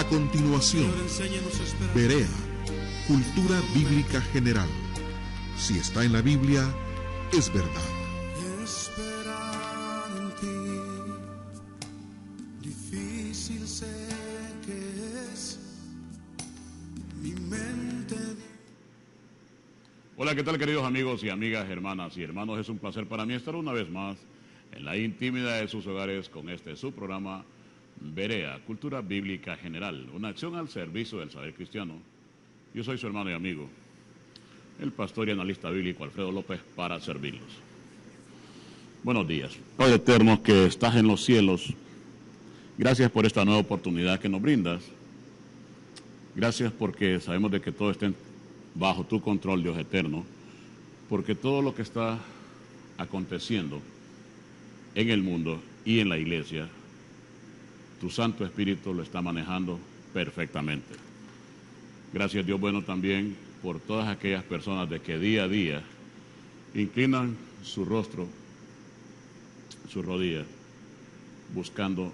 continuación, Berea, Cultura Bíblica General. Si está en la Biblia, es verdad. Esperar en ti, difícil sé que es mi mente. Hola, ¿qué tal, queridos amigos y amigas, hermanas y hermanos? Es un placer para mí estar una vez más en la intimidad de sus hogares con su programa Berea, Cultura Bíblica General, una acción al servicio del saber cristiano. Yo soy su hermano y amigo, el pastor y analista bíblico Alfredo López, para servirlos. Buenos días. Padre eterno que estás en los cielos, gracias por esta nueva oportunidad que nos brindas. Gracias porque sabemos de que todo está bajo tu control, Dios eterno, porque todo lo que está aconteciendo en el mundo y en la iglesia, tu Santo Espíritu lo está manejando perfectamente. Gracias, Dios bueno, también por todas aquellas personas de que día a día inclinan su rostro, su rodilla, buscando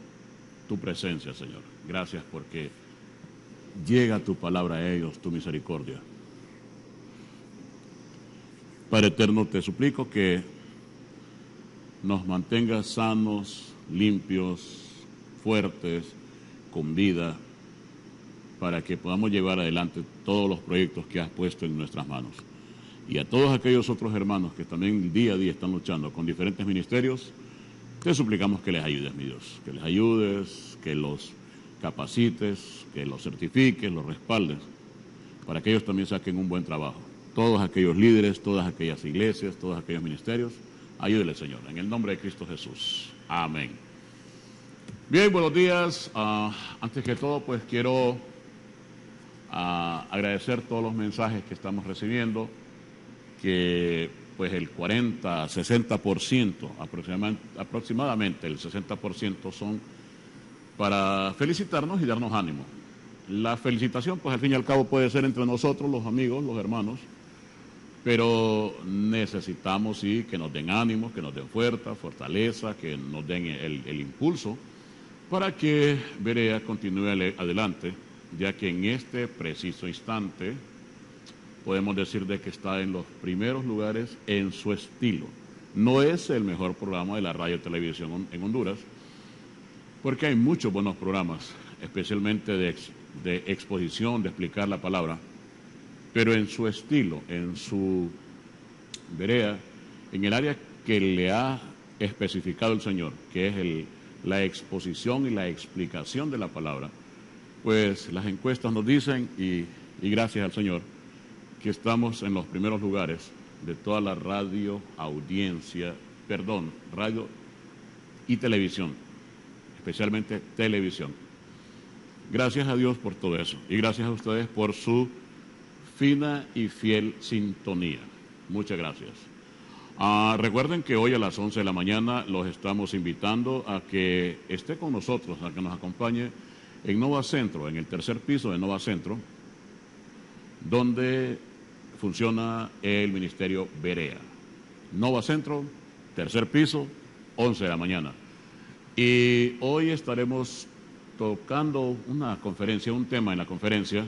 tu presencia, Señor. Gracias porque llega tu palabra a ellos, tu misericordia. Padre eterno, te suplico que nos mantengas sanos, limpios, fuertes, con vida, para que podamos llevar adelante todos los proyectos que has puesto en nuestras manos. Y a todos aquellos otros hermanos que también día a día están luchando con diferentes ministerios, te suplicamos que les ayudes, mi Dios, que les ayudes, que los capacites, que los certifiques, los respaldes, para que ellos también saquen un buen trabajo. Todos aquellos líderes, todas aquellas iglesias, todos aquellos ministerios, ayúdele, Señor, en el nombre de Cristo Jesús. Amén. Bien, buenos días. Antes que todo, pues quiero agradecer todos los mensajes que estamos recibiendo, que pues el 40-60%, aproximadamente el 60% son para felicitarnos y darnos ánimo. La felicitación, pues al fin y al cabo puede ser entre nosotros, los amigos, los hermanos, pero necesitamos sí que nos den ánimo, que nos den fuerza, fortaleza, que nos den el impulso para que Berea continúe adelante, ya que en este preciso instante podemos decir de que está en los primeros lugares en su estilo. No es el mejor programa de la radio y televisión en Honduras, porque hay muchos buenos programas, especialmente de exposición, de explicar la palabra, pero en su estilo, en su Berea, en el área que le ha especificado el Señor, que es la exposición y la explicación de la palabra, pues las encuestas nos dicen, y gracias al Señor, que estamos en los primeros lugares de toda la radio y televisión, especialmente televisión. Gracias a Dios por todo eso, y gracias a ustedes por su fina y fiel sintonía. Muchas gracias. Recuerden que hoy a las 11 de la mañana los estamos invitando a que esté con nosotros, a que nos acompañe en Nova Centro, en el tercer piso de Nova Centro, donde funciona el Ministerio Berea. Nova Centro, tercer piso, 11 de la mañana. Y hoy estaremos tocando una conferencia, un tema en la conferencia,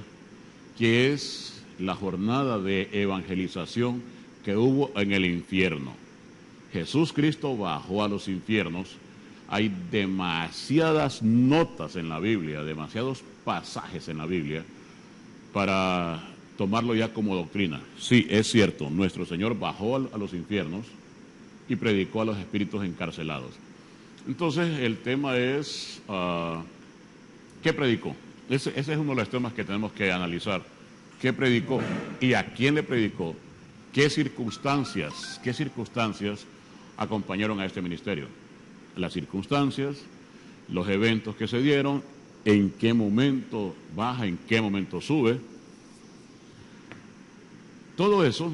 que es la jornada de evangelización que hubo en el infierno. Jesús Cristo bajó a los infiernos. Hay demasiadas notas en la Biblia, demasiados pasajes en la Biblia para tomarlo ya como doctrina. Sí, es cierto, nuestro Señor bajó a los infiernos y predicó a los espíritus encarcelados. Entonces el tema es, ¿qué predicó? Ese es uno de los temas que tenemos que analizar. ¿Qué predicó? ¿Y a quién le predicó? ¿Qué circunstancias acompañaron a este ministerio? Las circunstancias, los eventos que se dieron, en qué momento baja, en qué momento sube. Todo eso,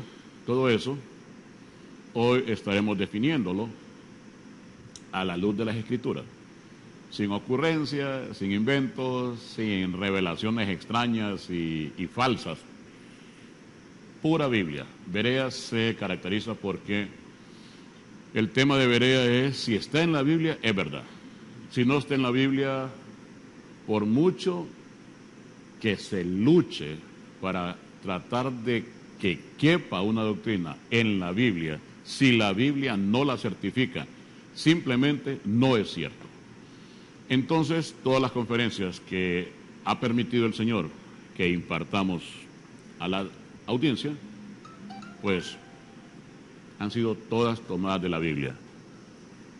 hoy estaremos definiéndolo a la luz de las Escrituras, sin ocurrencias, sin inventos, sin revelaciones extrañas y falsas. Pura Biblia. Berea se caracteriza porque el tema de Berea es, si está en la Biblia, es verdad. Si no está en la Biblia, por mucho que se luche para tratar de que quepa una doctrina en la Biblia, si la Biblia no la certifica, simplemente no es cierto. Entonces, todas las conferencias que ha permitido el Señor que impartamos a la audiencia, pues han sido todas tomadas de la Biblia.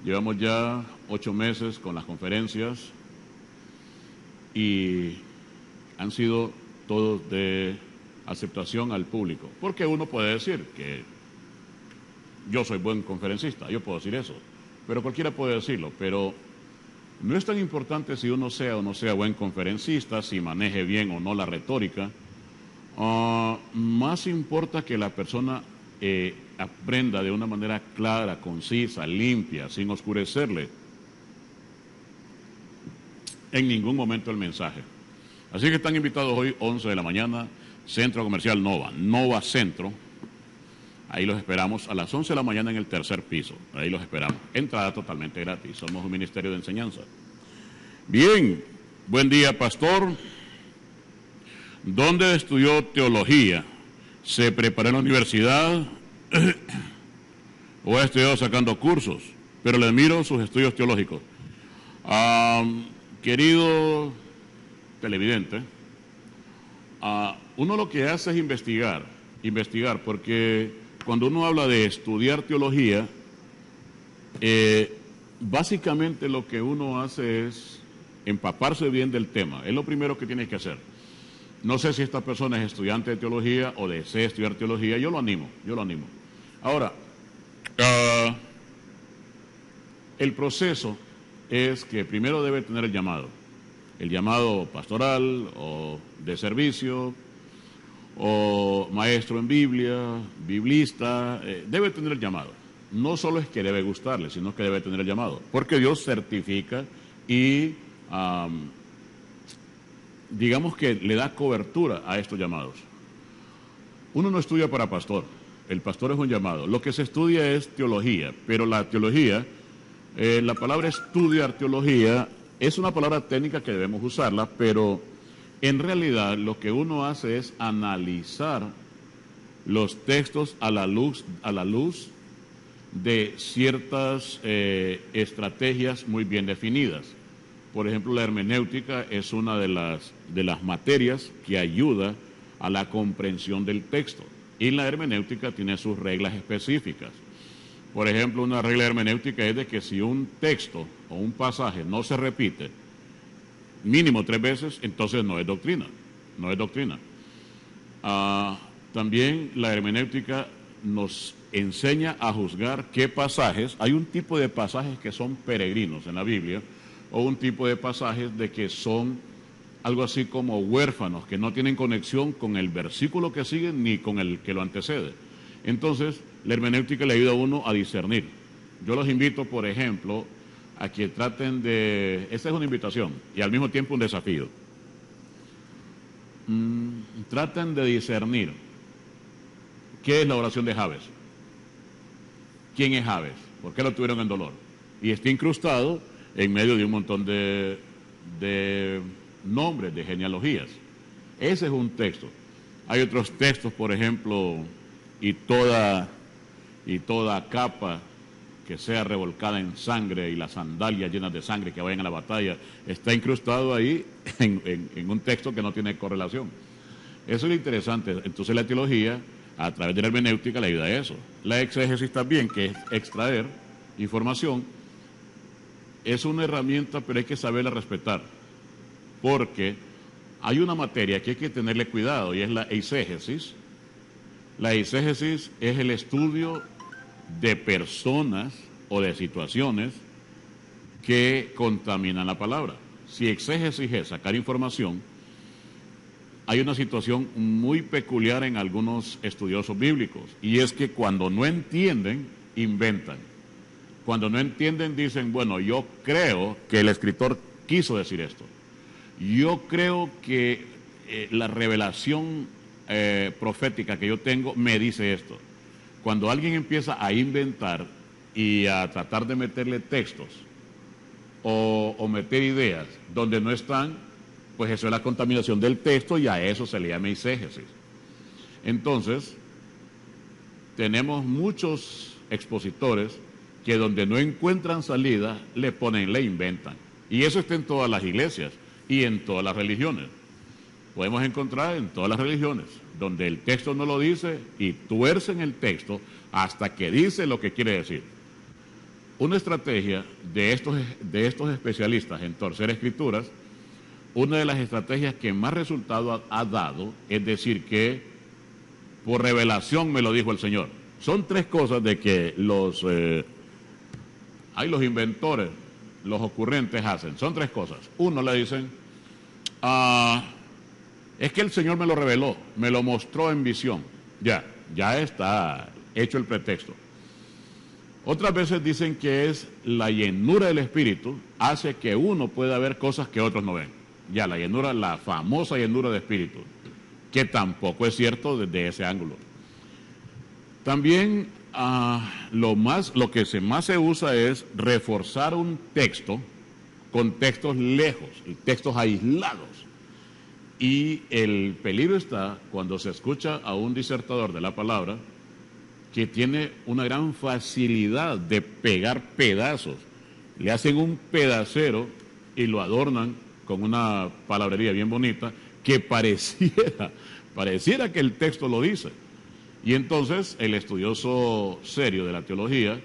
Llevamos ya 8 meses con las conferencias y han sido todos de aceptación al público. Porque uno puede decir que yo soy buen conferencista, yo puedo decir eso, pero cualquiera puede decirlo, pero no es tan importante si uno sea o no sea buen conferencista, si maneje bien o no la retórica. Más importa que la persona aprenda de una manera clara, concisa, limpia, sin oscurecerle en ningún momento el mensaje. Así que están invitados hoy, 11 de la mañana, Centro Comercial Nova, Nova Centro. Ahí los esperamos a las 11 de la mañana en el 3er piso. Ahí los esperamos. Entrada totalmente gratis. Somos un ministerio de enseñanza. Bien, buen día, pastor. ¿Dónde estudió teología? ¿Se preparó en la universidad o ha estudiado sacando cursos? Pero le admiro sus estudios teológicos. Querido televidente, uno lo que hace es investigar, porque cuando uno habla de estudiar teología, básicamente lo que uno hace es empaparse bien del tema. Es lo primero que tienes que hacer. No sé si esta persona es estudiante de teología o desea estudiar teología, yo lo animo. Ahora, el proceso es que primero debe tener el llamado pastoral o de servicio, o maestro en Biblia, biblista, debe tener el llamado. No solo es que debe gustarle, sino que debe tener el llamado, porque Dios certifica y digamos que le da cobertura a estos llamados. Uno no estudia para pastor, el pastor es un llamado. Lo que se estudia es teología, pero la teología, la palabra estudiar teología es una palabra técnica que debemos usarla, pero en realidad lo que uno hace es analizar los textos a la luz de ciertas estrategias muy bien definidas. Por ejemplo, la hermenéutica es una de las materias que ayuda a la comprensión del texto. Y la hermenéutica tiene sus reglas específicas. Por ejemplo, una regla hermenéutica es de que si un texto o un pasaje no se repite mínimo 3 veces, entonces no es doctrina. También la hermenéutica nos enseña a juzgar qué pasajes, hay un tipo de pasajes que son peregrinos en la Biblia, o un tipo de pasajes de que son algo así como huérfanos, que no tienen conexión con el versículo que sigue ni con el que lo antecede. Entonces, la hermenéutica le ayuda a uno a discernir. Yo los invito, por ejemplo, a que traten de... Esta es una invitación y al mismo tiempo un desafío. Traten de discernir qué es la oración de Jabes. ¿Quién es Jabes? ¿Por qué lo tuvieron en dolor? Y está incrustado en medio de un montón de nombres, de genealogías. Ese es un texto. Hay otros textos, por ejemplo, y toda capa que sea revolcada en sangre y las sandalias llenas de sangre que vayan a la batalla, está incrustado ahí en un texto que no tiene correlación. Eso es lo interesante. Entonces la teología, a través de la hermenéutica, le ayuda a eso. La exégesis también, que es extraer información, es una herramienta, pero hay que saberla respetar, porque hay una materia que hay que tenerle cuidado y es la eisegesis. La eisegesis es el estudio de personas o de situaciones que contaminan la palabra. Si exégesis es sacar información, hay una situación muy peculiar en algunos estudiosos bíblicos, y es que cuando no entienden, inventan. Cuando no entienden, dicen, bueno, yo creo que el escritor quiso decir esto. Yo creo que la revelación profética que yo tengo me dice esto. Cuando alguien empieza a inventar y a tratar de meterle textos o meter ideas donde no están, pues eso es la contaminación del texto y a eso se le llama eisegesis. Entonces, tenemos muchos expositores que donde no encuentran salida, le inventan. Y eso está en todas las iglesias y en todas las religiones. Podemos encontrar en todas las religiones, donde el texto no lo dice y tuercen el texto hasta que dice lo que quiere decir. Una estrategia de estos especialistas en torcer escrituras, una de las estrategias que más resultado ha dado es decir que por revelación me lo dijo el Señor. Son tres cosas de que los inventores, los ocurrentes hacen. Son tres cosas. Uno, le dicen, es que el Señor me lo reveló, me lo mostró en visión. Ya está hecho el pretexto. Otras veces dicen que es la llenura del Espíritu, hace que uno pueda ver cosas que otros no ven. Ya, la llenura, la famosa llenura de Espíritu, que tampoco es cierto desde ese ángulo. También lo que más se usa es reforzar un texto con textos lejos, y textos aislados. Y el peligro está cuando se escucha a un disertador de la palabra que tiene una gran facilidad de pegar pedazos. Le hacen un pedacero y lo adornan con una palabrería bien bonita que pareciera que el texto lo dice. Y entonces el estudioso serio de la teología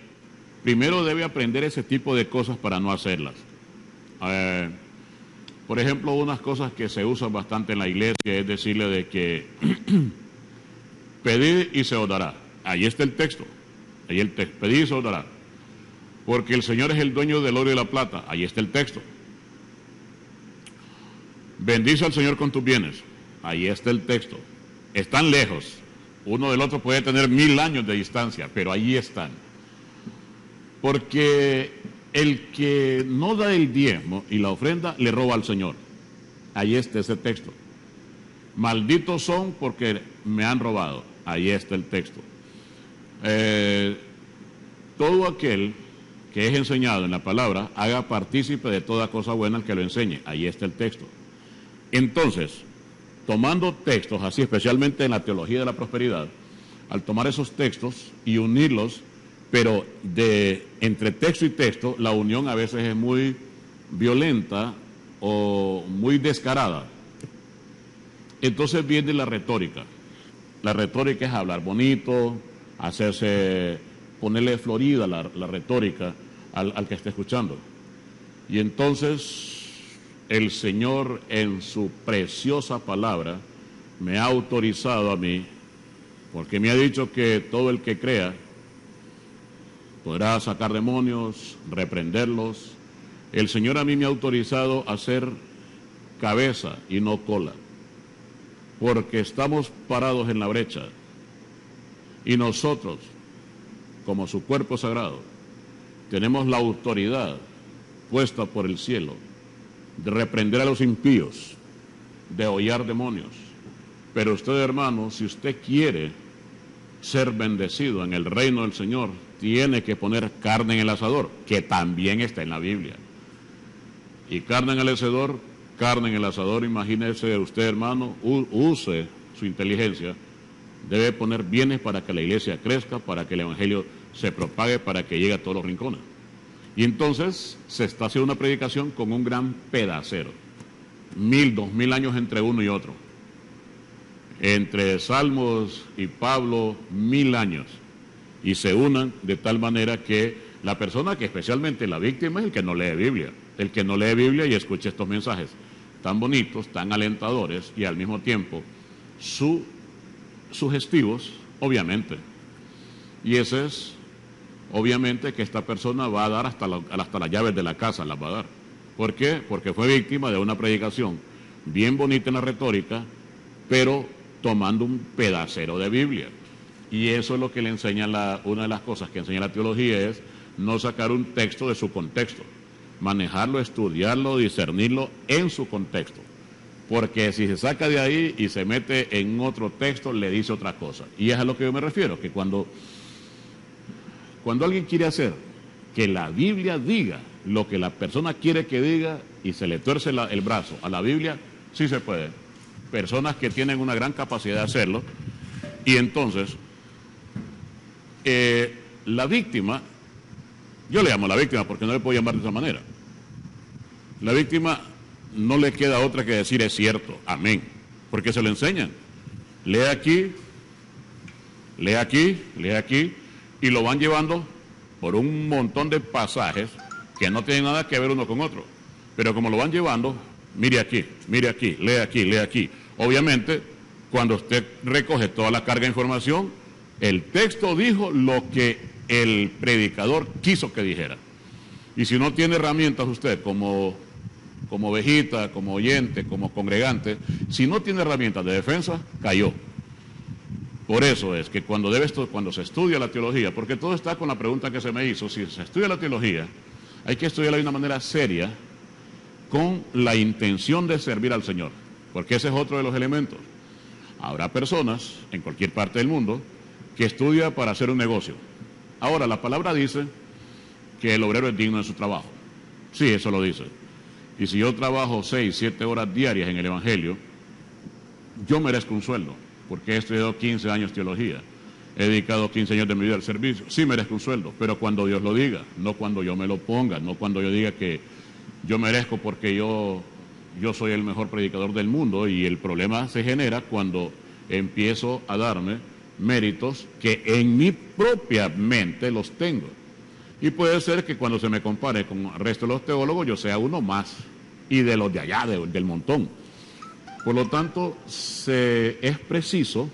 primero debe aprender ese tipo de cosas para no hacerlas. Por ejemplo, unas cosas que se usan bastante en la iglesia es decirle de que pedid y se os dará. Ahí está el texto. Ahí el texto. Pedid y se os dará. Porque el Señor es el dueño del oro y la plata. Ahí está el texto. Bendice al Señor con tus bienes. Ahí está el texto. Están lejos. Uno del otro puede tener 1000 años de distancia, pero ahí están. Porque el que no da el diezmo y la ofrenda le roba al Señor. Ahí está ese texto. Malditos son porque me han robado. Ahí está el texto. Todo aquel que es enseñado en la palabra, haga partícipe de toda cosa buena al que lo enseñe. Ahí está el texto. Entonces, tomando textos así, especialmente en la teología de la prosperidad, al tomar esos textos y unirlos, pero entre texto y texto, la unión a veces es muy violenta o muy descarada. Entonces viene la retórica. La retórica es hablar bonito, ponerle florida la retórica al que esté escuchando. Y entonces el Señor en su preciosa palabra me ha autorizado a mí, porque me ha dicho que todo el que crea podrá sacar demonios, reprenderlos. El Señor a mí me ha autorizado a ser cabeza y no cola, porque estamos parados en la brecha y nosotros, como su cuerpo sagrado, tenemos la autoridad puesta por el cielo de reprender a los impíos, de hollar demonios. Pero usted, hermano, si usted quiere ser bendecido en el reino del Señor, tiene que poner carne en el asador, que también está en la Biblia. Y carne en el asador, imagínese usted, hermano, use su inteligencia, debe poner bienes para que la iglesia crezca, para que el evangelio se propague, para que llegue a todos los rincones. Y entonces se está haciendo una predicación con un gran pedacero, 1000, 2000 años entre uno y otro. Entre Salmos y Pablo, 1000 años. Y se unan de tal manera que la persona que especialmente la víctima es el que no lee Biblia. El que no lee Biblia y escucha estos mensajes tan bonitos, tan alentadores y al mismo tiempo sugestivos, obviamente. Y ese es, obviamente, que esta persona va a dar hasta las llaves de la casa, las va a dar. ¿Por qué? Porque fue víctima de una predicación bien bonita en la retórica, pero tomando un pedacero de Biblia. Y eso es lo que le enseña, una de las cosas que enseña la teología es no sacar un texto de su contexto, manejarlo, estudiarlo, discernirlo en su contexto. Porque si se saca de ahí y se mete en otro texto, le dice otra cosa. Y es a lo que yo me refiero, que cuando alguien quiere hacer que la Biblia diga lo que la persona quiere que diga y se le tuerce el brazo a la Biblia, Sí se puede. Personas que tienen una gran capacidad de hacerlo. Y entonces, la víctima, yo le llamo la víctima porque no le puedo llamar de esa manera. La víctima no le queda otra que decir es cierto, amén, porque se lo enseñan. Lee aquí, lee aquí, lee aquí, y lo van llevando por un montón de pasajes que no tienen nada que ver uno con otro. Pero como lo van llevando, mire aquí, lee aquí, lee aquí. Obviamente, cuando usted recoge toda la carga de información, el texto dijo lo que el predicador quiso que dijera. Y si no tiene herramientas usted como ovejita, como oyente, como congregante, si no tiene herramientas de defensa, cayó. Por eso es que cuando se estudia la teología, porque todo está con la pregunta que se me hizo, si se estudia la teología, hay que estudiarla de una manera seria, con la intención de servir al Señor, porque ese es otro de los elementos. Habrá personas en cualquier parte del mundo que estudian para hacer un negocio. Ahora, la palabra dice que el obrero es digno de su trabajo. Sí, eso lo dice. Y si yo trabajo 6, 7 horas diarias en el Evangelio, yo merezco un sueldo, porque he estudiado 15 años teología, he dedicado 15 años de mi vida al servicio, sí merezco un sueldo, pero cuando Dios lo diga, no cuando yo me lo ponga, no cuando yo diga que yo merezco porque yo soy el mejor predicador del mundo, y el problema se genera cuando empiezo a darme méritos que en mi propia mente los tengo. Y puede ser que cuando se me compare con el resto de los teólogos, yo sea uno más, y de los de allá, del montón. Por lo tanto, es preciso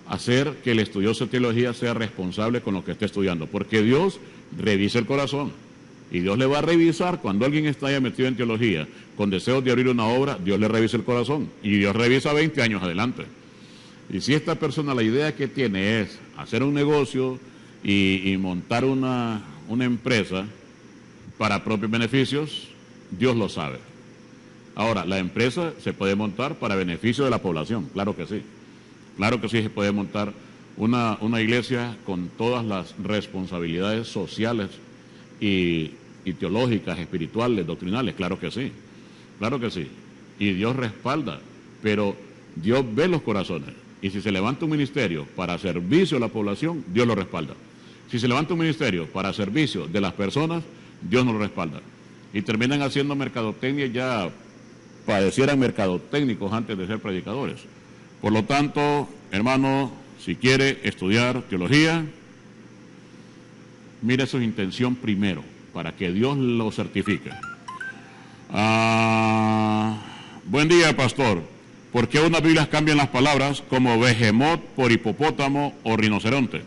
hacer que el estudioso de teología sea responsable con lo que esté estudiando, porque Dios revisa el corazón. Y Dios le va a revisar cuando alguien está ya metido en teología, con deseos de abrir una obra, Dios le revisa el corazón. Y Dios revisa 20 años adelante. Y si esta persona la idea que tiene es hacer un negocio y montar una empresa para propios beneficios, Dios lo sabe. Ahora, la empresa se puede montar para beneficio de la población, claro que sí. Claro que sí se puede montar una iglesia con todas las responsabilidades sociales y teológicas, espirituales, doctrinales, claro que sí, claro que sí. Y Dios respalda, pero Dios ve los corazones. Y si se levanta un ministerio para servicio a la población, Dios lo respalda. Si se levanta un ministerio para servicio de las personas, Dios no lo respalda. Y terminan haciendo mercadotecnia, ya padecieran mercadotécnicos antes de ser predicadores. Por lo tanto, hermano, si quiere estudiar teología, mire su intención primero, para que Dios lo certifique. Buen día, pastor. ¿Por qué unas Biblias cambian las palabras como behemoth por hipopótamo o rinoceronte?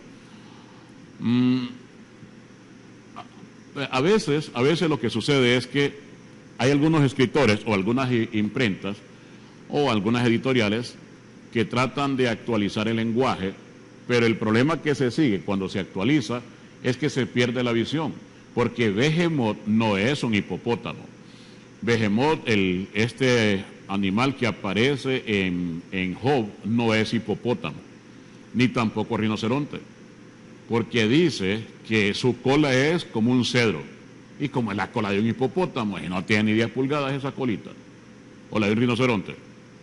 A veces lo que sucede es que hay algunos escritores o algunas imprentas o algunas editoriales que tratan de actualizar el lenguaje, pero el problema que se sigue cuando se actualiza es que se pierde la visión, porque behemoth no es un hipopótamo. Behemoth, este animal que aparece en Job, no es hipopótamo, ni tampoco rinoceronte, porque dice que su cola es como un cedro, y como es la cola de un hipopótamo, y no tiene ni 10 pulgadas esa colita, o la de un rinoceronte,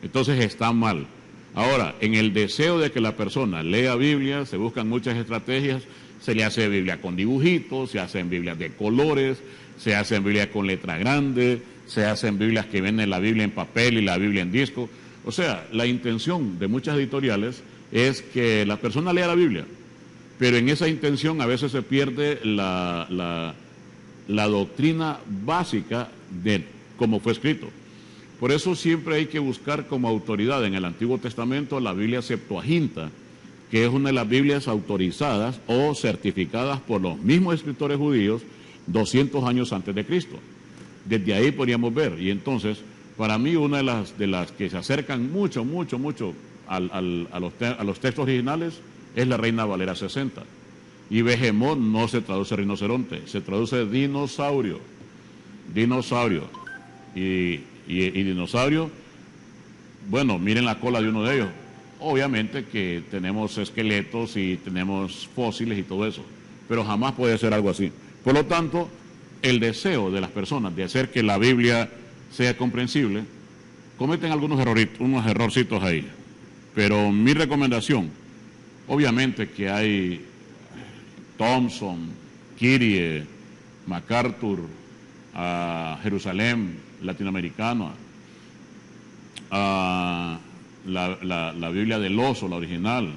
entonces está mal. Ahora, en el deseo de que la persona lea Biblia, se buscan muchas estrategias. Se le hace Biblia con dibujitos, se hacen Biblias de colores, se hacen Biblias con letra grande, se hacen Biblias que venden la Biblia en papel y la Biblia en disco. O sea, la intención de muchas editoriales es que la persona lea la Biblia, pero en esa intención a veces se pierde la doctrina básica de cómo fue escrito. Por eso siempre hay que buscar como autoridad en el Antiguo Testamento la Biblia Septuaginta, que es una de las Biblias autorizadas o certificadas por los mismos escritores judíos 200 años antes de Cristo. Desde ahí podríamos ver. Y entonces, para mí, una de las que se acercan mucho a los textos originales es la Reina Valera 60. Y behemoth no se traduce rinoceronte, se traduce dinosaurio. Y dinosaurio, bueno, miren la cola de uno de ellos. Obviamente que tenemos esqueletos y tenemos fósiles y todo eso, pero jamás puede ser algo así. Por lo tanto, el deseo de las personas de hacer que la Biblia sea comprensible cometen unos errorcitos ahí. Pero mi recomendación, obviamente que hay Thompson, Kyrie, MacArthur, Jerusalén, latinoamericana, la Biblia del Oso, la original,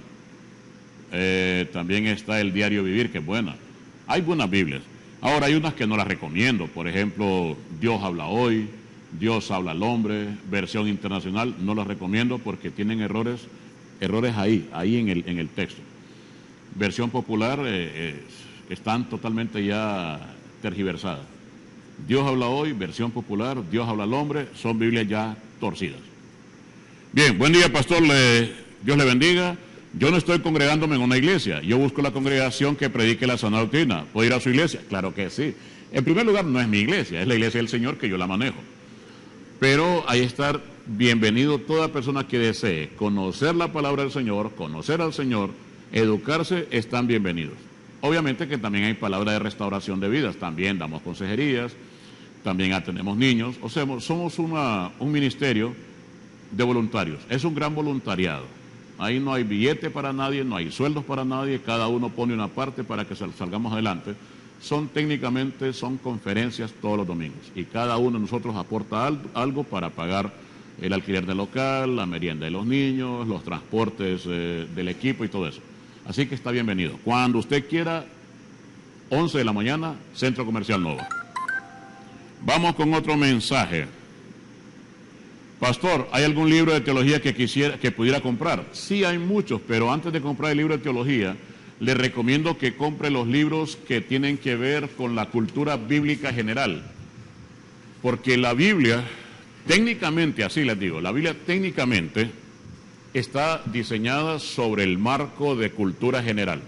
también está el Diario Vivir, que es buena. Hay buenas Biblias. Ahora hay unas que no las recomiendo, por ejemplo, Dios habla hoy, Dios habla al hombre, versión internacional, no las recomiendo porque tienen errores ahí en el texto. Versión popular están totalmente ya tergiversadas. Dios habla hoy, versión popular, Dios habla al hombre, son Biblias ya torcidas. Bien, buen día, pastor, Dios le bendiga. Yo no estoy congregándome en una iglesia, yo busco la congregación que predique la sana doctrina. ¿Puedo ir a su iglesia? Claro que sí. En primer lugar, no es mi iglesia, es la iglesia del Señor que yo la manejo. Pero ahí está bienvenido toda persona que desee conocer la palabra del Señor, conocer al Señor, educarse, están bienvenidos. Obviamente que también hay palabra de restauración de vidas, también damos consejerías, también atendemos niños, o sea, somos un ministerio de voluntarios, es un gran voluntariado. Ahí no hay billete para nadie, no hay sueldos para nadie, cada uno pone una parte para que salgamos adelante. Técnicamente son conferencias todos los domingos y cada uno de nosotros aporta algo para pagar el alquiler del local, la merienda de los niños, los transportes del equipo y todo eso. Así que está bienvenido. Cuando usted quiera, 11 de la mañana, Centro Comercial Nova. Vamos con otro mensaje. Pastor, ¿hay algún libro de teología que pudiera comprar? Sí, hay muchos, pero antes de comprar el libro de teología, le recomiendo que compre los libros que tienen que ver con la cultura bíblica general. Porque la Biblia, técnicamente, así les digo, la Biblia técnicamente está diseñada sobre el marco de cultura general.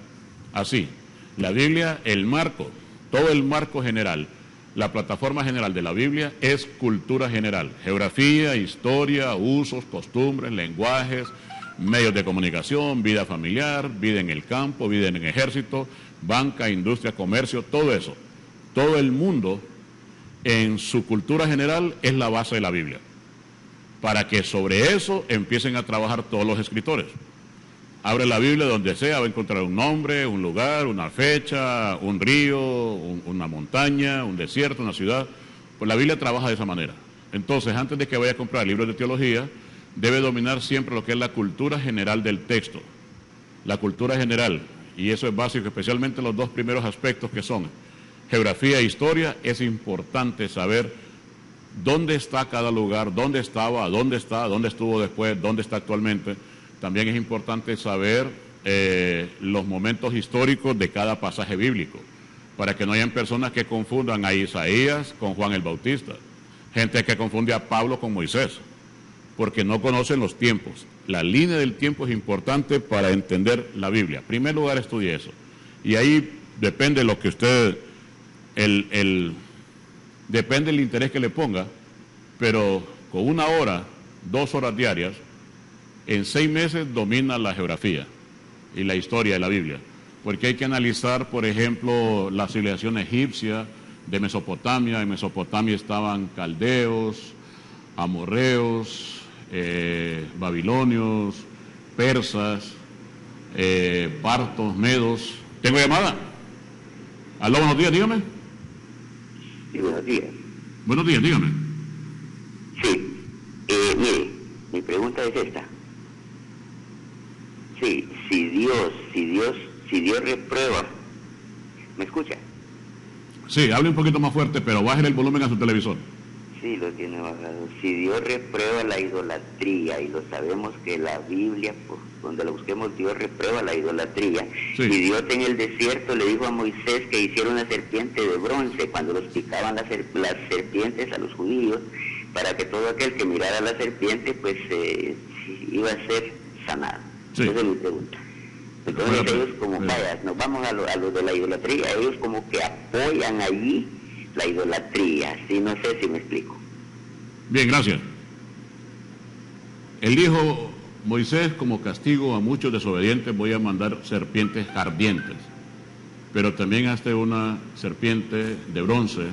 Así, la Biblia, el marco, todo el marco general, la plataforma general de la Biblia es cultura general, geografía, historia, usos, costumbres, lenguajes, medios de comunicación, vida familiar, vida en el campo, vida en el ejército, banca, industria, comercio, todo eso. Todo el mundo en su cultura general es la base de la Biblia, para que sobre eso empiecen a trabajar todos los escritores. Abre la Biblia donde sea, va a encontrar un nombre, un lugar, una fecha, un río, una montaña, un desierto, una ciudad. Pues la Biblia trabaja de esa manera. Entonces, antes de que vaya a comprar libros de teología, debe dominar siempre lo que es la cultura general del texto. La cultura general, y eso es básico, especialmente los dos primeros aspectos que son geografía e historia. Es importante saber dónde está cada lugar, dónde estaba, dónde está, dónde estuvo después, dónde está actualmente. También es importante saber los momentos históricos de cada pasaje bíblico, para que no hayan personas que confundan a Isaías con Juan el Bautista, gente que confunde a Pablo con Moisés, porque no conocen los tiempos. La línea del tiempo es importante para entender la Biblia. En primer lugar, estudie eso. Y ahí depende lo que usted, depende el interés que le ponga, pero con 1 hora, 2 horas diarias, en 6 meses domina la geografía y la historia de la Biblia, porque hay que analizar, por ejemplo, la civilización egipcia de Mesopotamia. En Mesopotamia estaban caldeos, amorreos, babilonios, persas, partos, medos. ¿Tengo llamada? Aló, buenos días, dígame. Sí, buenos días. Buenos días, dígame. Sí, mire, mi pregunta es esta. Sí, si Dios reprueba, ¿me escucha? Sí, hable un poquito más fuerte, pero baje el volumen a su televisor. Sí, lo tiene bajado. Si Dios reprueba la idolatría, y lo sabemos que la Biblia, por donde la busquemos, Dios reprueba la idolatría. Sí. Y Dios en el desierto le dijo a Moisés que hiciera una serpiente de bronce cuando los picaban las serpientes a los judíos, para que todo aquel que mirara la serpiente, pues iba a ser sanado. Sí. Esa es mi pregunta. Entonces ellos como, vaya, nos vamos a lo de la idolatría, ellos como que apoyan allí la idolatría, sí, no sé si me explico. Bien, gracias. Él dijo, Moisés, como castigo a muchos desobedientes voy a mandar serpientes ardientes, pero también hazte una serpiente de bronce,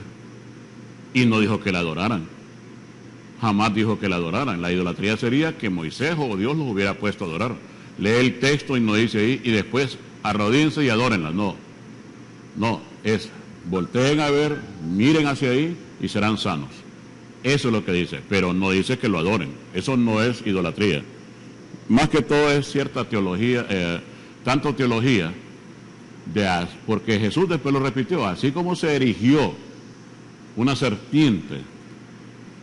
y no dijo que la adoraran. jamás dijo que la adoraran. La idolatría sería que Moisés o Dios los hubiera puesto a adorar. Lee el texto y no dice ahí, y después arrodínense y adórenla. No, es volteen a ver, miren hacia ahí y serán sanos. Eso es lo que dice, pero no dice que lo adoren. Eso no es idolatría. Más que todo es cierta teología, tanto teología, porque Jesús después lo repitió, así como se erigió una serpiente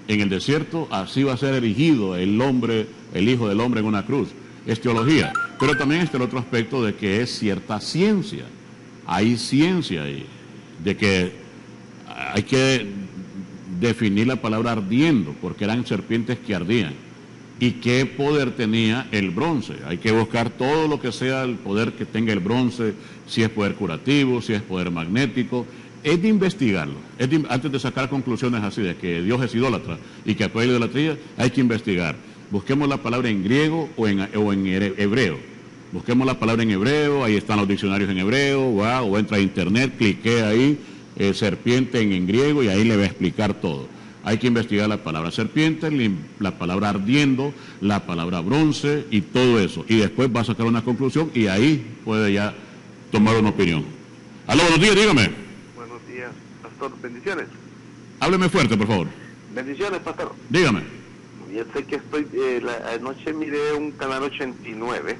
en el desierto, así va a ser erigido el hombre, el Hijo del Hombre en una cruz. Es teología, pero también está el otro aspecto de que es cierta ciencia. Hay ciencia ahí, de que hay que definir la palabra ardiendo, porque eran serpientes que ardían. ¿Y qué poder tenía el bronce? Hay que buscar todo lo que sea el poder que tenga el bronce, si es poder curativo, si es poder magnético. Es de investigarlo. Antes de sacar conclusiones así de que Dios es idólatra y que apoya la idolatría, hay que investigar. Busquemos la palabra en griego o en hebreo. Busquemos la palabra en hebreo, ahí están los diccionarios en hebreo, o entra a internet, clique ahí, serpiente en griego, y ahí le va a explicar todo. Hay que investigar la palabra serpiente, la palabra ardiendo, la palabra bronce y todo eso. Y después va a sacar una conclusión y ahí puede ya tomar una opinión. Aló, buenos días, dígame. Buenos días, pastor. Bendiciones. Hábleme fuerte, por favor. Bendiciones, pastor. Dígame. Yo sé que anoche miré un canal 89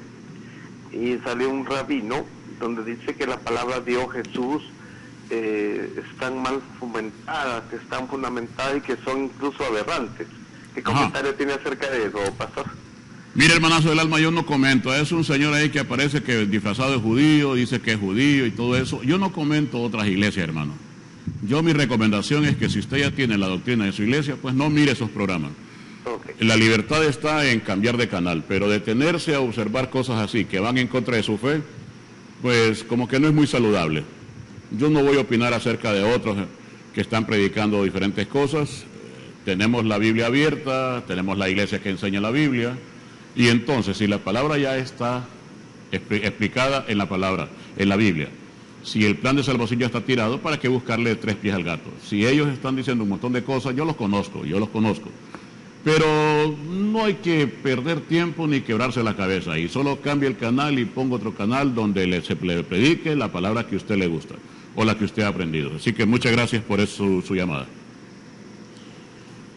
y salió un rabino donde dice que la palabra Dios, Jesús, están mal fundamentadas, que están fundamentadas y que son incluso aberrantes. ¿Qué comentario tiene acerca de eso, pastor? Mire, hermanazo del alma, yo no comento. Es un señor ahí que aparece que disfrazado de judío, dice que es judío y todo eso. Yo no comento otras iglesias, hermano. Mi recomendación es que si usted ya tiene la doctrina de su iglesia, pues no mire esos programas. Okay. La libertad está en cambiar de canal, pero detenerse a observar cosas así que van en contra de su fe, pues como que no es muy saludable. Yo no voy a opinar acerca de otros que están predicando diferentes cosas. Tenemos la Biblia abierta, tenemos la iglesia que enseña la Biblia, y entonces si la palabra ya está explicada en la palabra, en la Biblia, si el plan de salvación ya está tirado, ¿para qué buscarle 3 pies al gato? Si ellos están diciendo un montón de cosas, yo los conozco, pero no hay que perder tiempo ni quebrarse la cabeza, y solo cambie el canal y ponga otro canal donde se le predique la palabra que a usted le gusta o la que usted ha aprendido. Así que muchas gracias por eso, su llamada.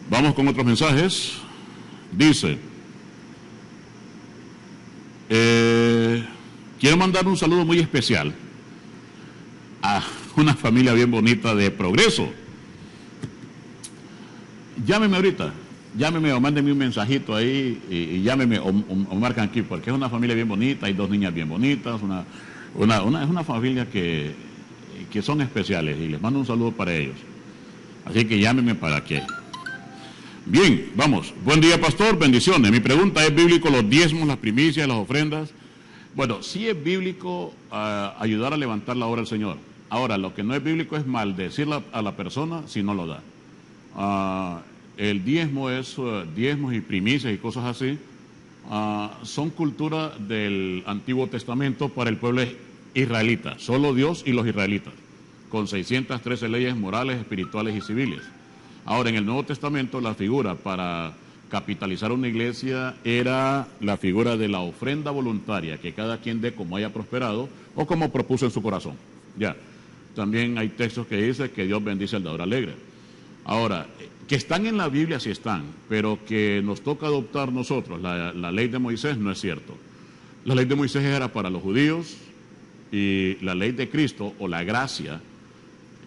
Vamos con otros mensajes. Dice, quiero mandar un saludo muy especial a una familia bien bonita de Progreso. Llámeme ahorita, o mándenme un mensajito ahí y llámeme o marcan aquí, porque es una familia bien bonita, hay 2 niñas bien bonitas, es una familia que son especiales, y les mando un saludo para ellos. Así que llámeme para que... Bien, vamos. Buen día, pastor, bendiciones. Mi pregunta, ¿es bíblico los diezmos, las primicias, las ofrendas? Bueno, sí es bíblico ayudar a levantar la obra del Señor. Ahora, lo que no es bíblico es maldecir a la persona si no lo da. El diezmo es diezmos y primicias y cosas así. Son cultura del Antiguo Testamento para el pueblo israelita, solo Dios y los israelitas, con 613 leyes morales, espirituales y civiles. Ahora, en el Nuevo Testamento, la figura para capitalizar una iglesia era la figura de la ofrenda voluntaria, que cada quien dé como haya prosperado o como propuso en su corazón. Ya, también hay textos que dicen que Dios bendice al dador alegre. Ahora, que están en la Biblia sí están, pero que nos toca adoptar nosotros la ley de Moisés no es cierto. La ley de Moisés era para los judíos y la ley de Cristo o la gracia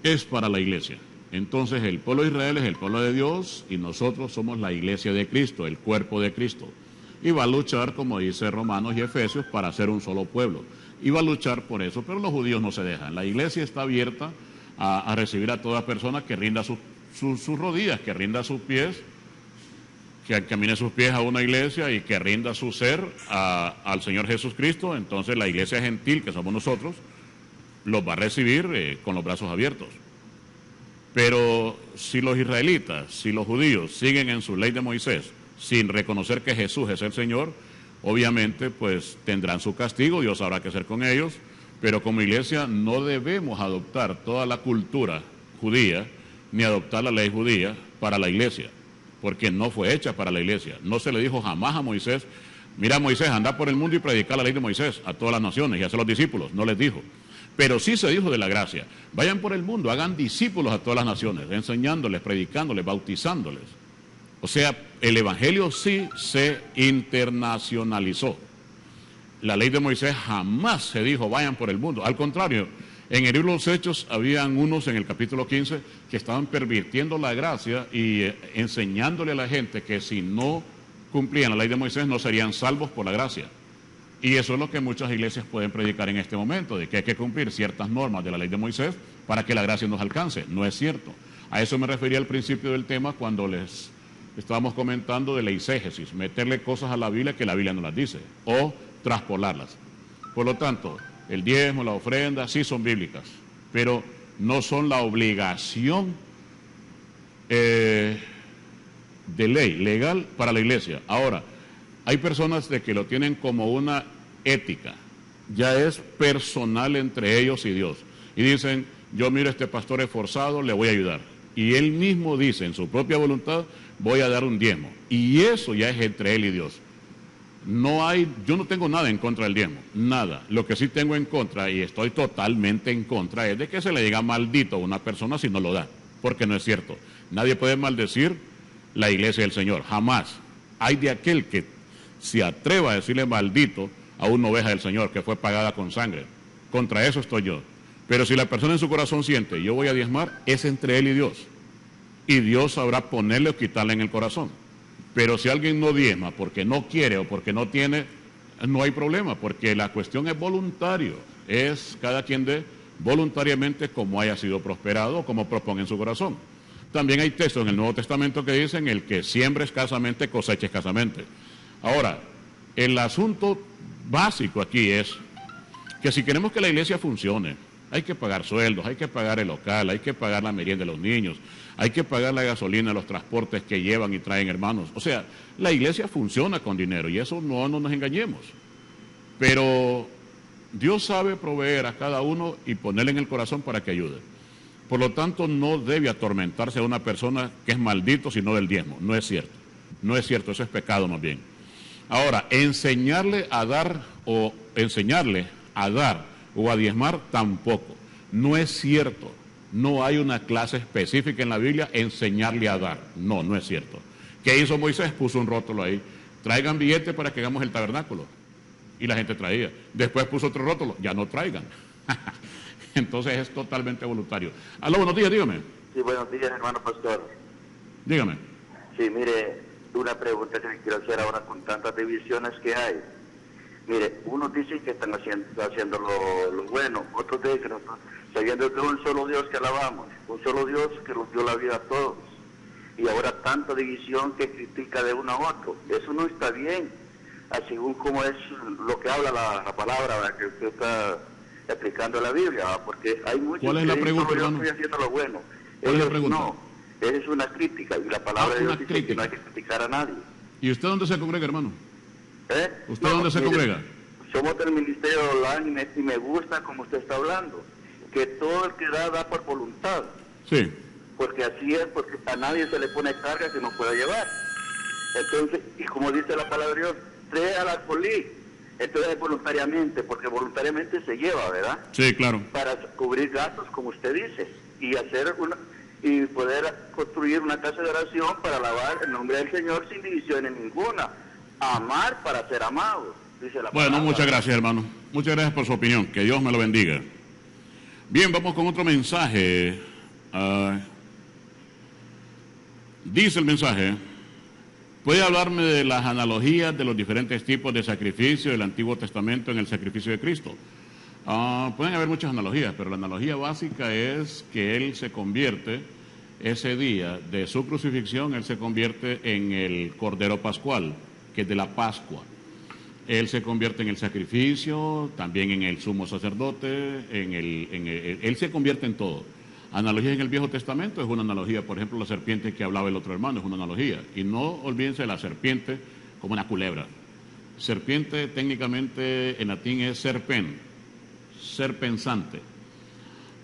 es para la iglesia. Entonces el pueblo de Israel es el pueblo de Dios y nosotros somos la iglesia de Cristo, el cuerpo de Cristo. Y va a luchar, como dice Romanos y Efesios, para ser un solo pueblo. Y va a luchar por eso, pero los judíos no se dejan. La iglesia está abierta a recibir a toda persona que rinda sus rodillas, que rinda sus pies, que camine sus pies a una iglesia y que rinda su ser al Señor Jesucristo. Entonces la iglesia gentil, que somos nosotros, los va a recibir con los brazos abiertos. Pero si los israelitas, si los judíos siguen en su ley de Moisés, sin reconocer que Jesús es el Señor, obviamente pues tendrán su castigo, Dios sabrá qué hacer con ellos, pero como iglesia no debemos adoptar toda la cultura judía, ni adoptar la ley judía para la iglesia, porque no fue hecha para la iglesia. No se le dijo jamás a Moisés, mira Moisés, anda por el mundo y predicar la ley de Moisés a todas las naciones y a los discípulos, no les dijo. Pero sí se dijo de la gracia, vayan por el mundo, hagan discípulos a todas las naciones, enseñándoles, predicándoles, bautizándoles. O sea, el evangelio sí se internacionalizó. La ley de Moisés jamás se dijo, vayan por el mundo. Al contrario, en el libro de los Hechos habían unos en el capítulo 15 que estaban pervirtiendo la gracia y enseñándole a la gente que si no cumplían la ley de Moisés no serían salvos por la gracia. Y eso es lo que muchas iglesias pueden predicar en este momento, de que hay que cumplir ciertas normas de la ley de Moisés para que la gracia nos alcance. No es cierto. A eso me refería al principio del tema cuando les estábamos comentando de la eisegesis, meterle cosas a la Biblia que la Biblia no las dice, o traspolarlas. Por lo tanto, el diezmo, la ofrenda, sí son bíblicas, pero no son la obligación de ley, legal para la iglesia. Ahora, hay personas de que lo tienen como una ética, ya es personal entre ellos y Dios. Y dicen, yo miro a este pastor esforzado, le voy a ayudar. Y él mismo dice, en su propia voluntad, voy a dar un diezmo. Y eso ya es entre él y Dios. Yo no tengo nada en contra del diezmo, nada. Lo que sí tengo en contra, y estoy totalmente en contra, es de que se le diga maldito a una persona si no lo da, porque no es cierto. Nadie puede maldecir la iglesia del Señor, jamás. Hay de aquel que se atreva a decirle maldito a una oveja del Señor que fue pagada con sangre. Contra eso estoy yo. Pero si la persona en su corazón siente, yo voy a diezmar, es entre él y Dios. Y Dios sabrá ponerle o quitarle en el corazón. Pero si alguien no diezma porque no quiere o porque no tiene, no hay problema, porque la cuestión es voluntario. Es cada quien dé voluntariamente como haya sido prosperado o como proponga en su corazón. También hay textos en el Nuevo Testamento que dicen el que siembra escasamente, cosecha escasamente. Ahora, el asunto básico aquí es que si queremos que la iglesia funcione, hay que pagar sueldos, hay que pagar el local, hay que pagar la merienda de los niños, hay que pagar la gasolina, los transportes que llevan y traen hermanos. O sea, la iglesia funciona con dinero y eso no nos engañemos. Pero Dios sabe proveer a cada uno y ponerle en el corazón para que ayude. Por lo tanto, no debe atormentarse a una persona que es maldito sino del diezmo. No es cierto. No es cierto, eso es pecado más bien. Ahora, enseñarle a dar o a diezmar tampoco. No es cierto. No hay una clase específica en la Biblia enseñarle a dar. No, no es cierto. ¿Qué hizo Moisés? Puso un rótulo ahí. Traigan billetes para que hagamos el tabernáculo. Y la gente traía. Después puso otro rótulo. Ya no traigan. Entonces es totalmente voluntario. Aló, buenos días, dígame. Sí, buenos días, hermano pastor. Dígame. Sí, mire, una pregunta que quiero hacer ahora con tantas divisiones que hay. Mire, unos dicen que están haciendo lo bueno, otros dicen que no están, sabiendo que es un solo Dios que alabamos, un solo Dios que nos dio la vida a todos. Y ahora tanta división que critica de uno a otro. Eso no está bien, así como es lo que habla la palabra, ¿verdad? Que usted está explicando la Biblia, ¿verdad? Porque hay muchos ¿Cuál es la pregunta, yo hermano? estoy haciendo lo bueno. ¿Cuál es la pregunta? No, es una crítica, y la palabra de Dios dice crítica. que no hay que criticar a nadie. ¿Y usted dónde se congrega, hermano? ¿Usted No, dónde se mire, congrega? Somos del Ministerio de Online y me gusta como usted está hablando, que todo el que da por voluntad. Sí. Porque así es, porque a nadie se le pone carga que no pueda llevar. Entonces, y como dice la palabra de Dios, trae a la colí. Entonces es voluntariamente, porque voluntariamente se lleva, ¿verdad? Sí, claro. Para cubrir gastos, como usted dice, y y poder construir una casa de oración para alabar el nombre del Señor sin divisiones ninguna. Amar para ser amados, dice la palabra. Bueno, muchas gracias, hermano. Muchas gracias por su opinión. Que Dios me lo bendiga. Bien, vamos con otro mensaje. Dice el mensaje: ¿puede hablarme de las analogías de los diferentes tipos de sacrificio del Antiguo Testamento en el sacrificio de Cristo? Pueden haber muchas analogías, pero la analogía básica es que Él se convierte, ese día de su crucifixión, Él se convierte en el Cordero Pascual, que es de la Pascua. Él se convierte en el sacrificio, también en el sumo sacerdote, Él se convierte en todo. Analogías en el Viejo Testamento es una analogía. Por ejemplo, la serpiente que hablaba el otro hermano es una analogía. Y no olvídense de la serpiente como una culebra. Serpiente técnicamente en latín es serpen, ser pensante.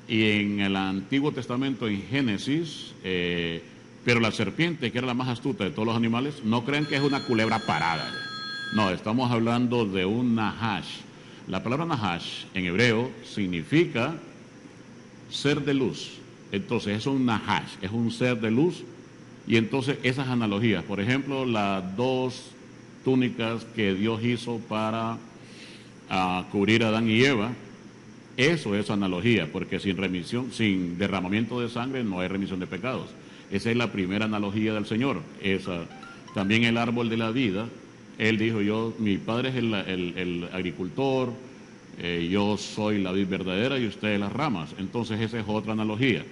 Y en el Antiguo Testamento, en Génesis, Pero la serpiente, que era la más astuta de todos los animales, no crean que es una culebra parada. No, estamos hablando de un nahash. La palabra nahash en hebreo significa ser de luz. Entonces es un nahash, es un ser de luz. Y entonces esas analogías, por ejemplo, las dos túnicas que Dios hizo para cubrir a Adán y Eva, eso es analogía, porque sin remisión, sin derramamiento de sangre no hay remisión de pecados. Esa es la primera analogía del Señor. También el árbol de la vida, Él dijo, mi padre es el agricultor, yo soy la vid verdadera y ustedes las ramas. Entonces esa es otra analogía.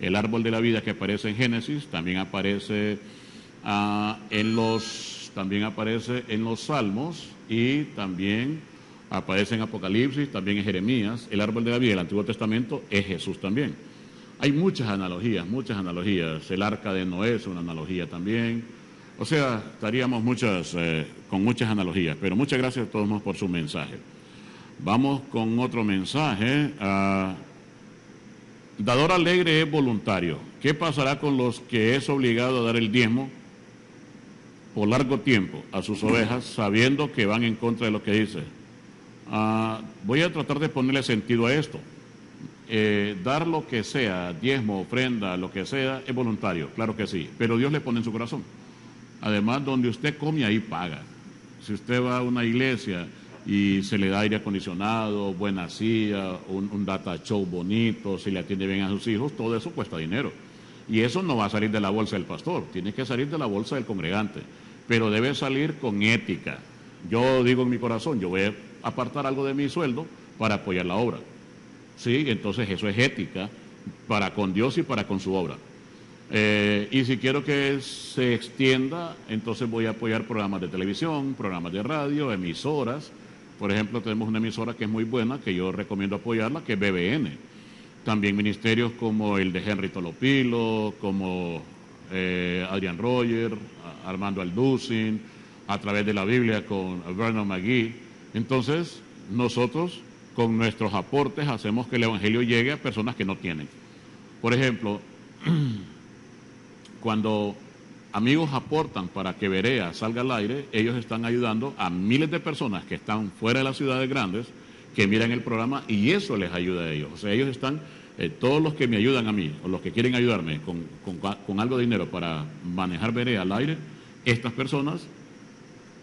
El árbol de la vida que aparece en Génesis también aparece en los Salmos y también aparece en Apocalipsis, también en Jeremías. El árbol de la vida del Antiguo Testamento es Jesús también. Hay muchas analogías. El arca de Noé es una analogía también. O sea, estaríamos con muchas analogías, pero muchas gracias a todos por su mensaje. Vamos con otro mensaje. Dador alegre es voluntario. ¿Qué pasará con los que es obligado a dar el diezmo por largo tiempo a sus ovejas, sabiendo que van en contra de lo que dice? Voy a tratar de ponerle sentido a esto. Dar lo que sea, diezmo, ofrenda, lo que sea, es voluntario, claro que sí, pero Dios le pone en su corazón. Además, donde usted come, ahí paga. Si usted va a una iglesia y se le da aire acondicionado, buena silla, un data show bonito, si le atiende bien a sus hijos, todo eso cuesta dinero. Y eso no va a salir de la bolsa del pastor, tiene que salir de la bolsa del congregante, pero debe salir con ética. Yo digo en mi corazón, yo voy a apartar algo de mi sueldo para apoyar la obra. Sí, entonces eso es ética para con Dios y para con su obra. Y si quiero que se extienda, entonces voy a apoyar programas de televisión, programas de radio, emisoras. Por ejemplo, tenemos una emisora que es muy buena, que yo recomiendo apoyarla, que es BBN. También ministerios como el de Henry Tolopilo, como Adrian Roger, Armando Alducin, a través de la Biblia con Vernon McGee. Entonces, nosotros con nuestros aportes hacemos que el Evangelio llegue a personas que no tienen. Por ejemplo, cuando amigos aportan para que Berea salga al aire, ellos están ayudando a miles de personas que están fuera de las ciudades grandes, que miran el programa y eso les ayuda a ellos. O sea, ellos están, todos los que me ayudan a mí, o los que quieren ayudarme con algo de dinero para manejar Berea al aire, estas personas,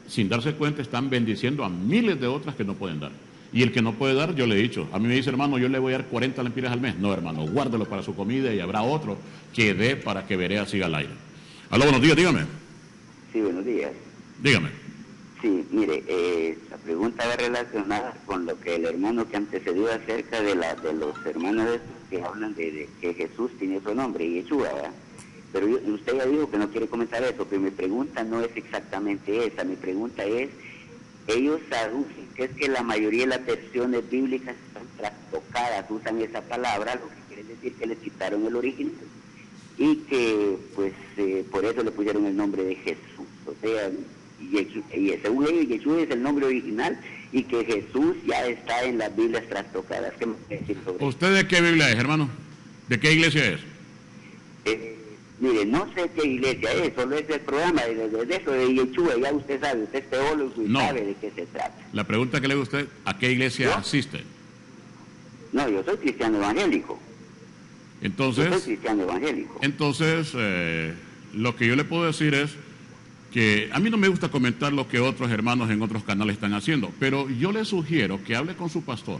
sin darse cuenta, están bendiciendo a miles de otras que no pueden dar. Y el que no puede dar, yo le he dicho, a mí me dice, hermano, yo le voy a dar 40 lempiras al mes. No, hermano, guárdelo para su comida y habrá otro que dé para que Berea siga al aire. Aló, buenos días, dígame. Sí, buenos días. Dígame. Sí, mire, la pregunta va relacionada con lo que el hermano que antecedió acerca de los hermanos que hablan de que Jesús tiene otro nombre, Yeshua, ¿verdad? Pero usted ya dijo que no quiere comentar eso, pero mi pregunta no es exactamente esa. Mi pregunta es, ellos aducen que es que la mayoría de las versiones bíblicas están trastocadas, usan esa palabra, lo que quiere decir que le quitaron el original y que pues por eso le pusieron el nombre de Jesús. O sea, y según ellos Jesús es el nombre original y que Jesús ya está en las Biblias trastocadas. ¿Qué me puede decir sobre eso? ¿Usted de qué Biblia es, hermano? ¿De qué iglesia es? Mire, no sé qué iglesia es, solo es el programa de eso de Yeshua, ya usted sabe, usted es teólogo y sabe de qué se trata. La pregunta que le hago a usted, ¿a qué iglesia asiste? No, yo soy cristiano evangélico. Entonces, yo soy cristiano evangélico. Entonces, lo que yo le puedo decir es que a mí no me gusta comentar lo que otros hermanos en otros canales están haciendo, pero yo le sugiero que hable con su pastor,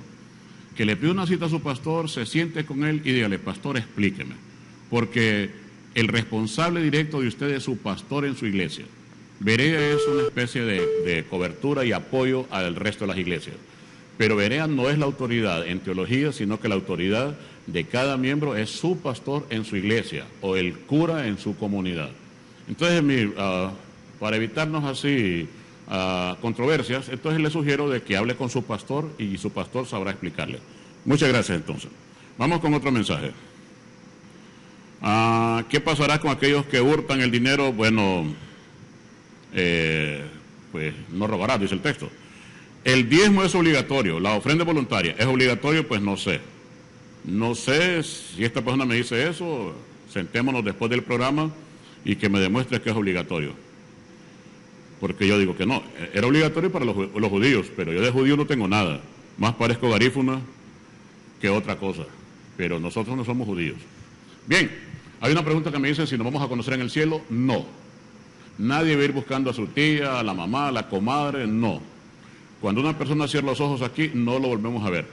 que le pida una cita a su pastor, se siente con él y dígale, pastor, explíqueme, porque el responsable directo de usted es su pastor en su iglesia. Berea es una especie de cobertura y apoyo al resto de las iglesias. Pero Berea no es la autoridad en teología, sino que la autoridad de cada miembro es su pastor en su iglesia o el cura en su comunidad. Entonces, para evitarnos así controversias, entonces le sugiero de que hable con su pastor y su pastor sabrá explicarle. Muchas gracias entonces. Vamos con otro mensaje. ¿Qué pasará con aquellos que hurtan el dinero? Bueno, pues no robará, dice el texto. El diezmo es obligatorio, la ofrenda voluntaria es obligatorio, pues no sé. No sé si esta persona me dice eso, sentémonos después del programa y que me demuestre que es obligatorio. Porque yo digo que no, era obligatorio para los judíos, pero yo de judío no tengo nada. Más parezco garífuna que otra cosa. Pero nosotros no somos judíos. Bien, hay una pregunta que me dicen si nos vamos a conocer en el cielo. No. Nadie va a ir buscando a su tía, a la mamá, a la comadre, no. Cuando una persona cierra los ojos aquí, no lo volvemos a ver.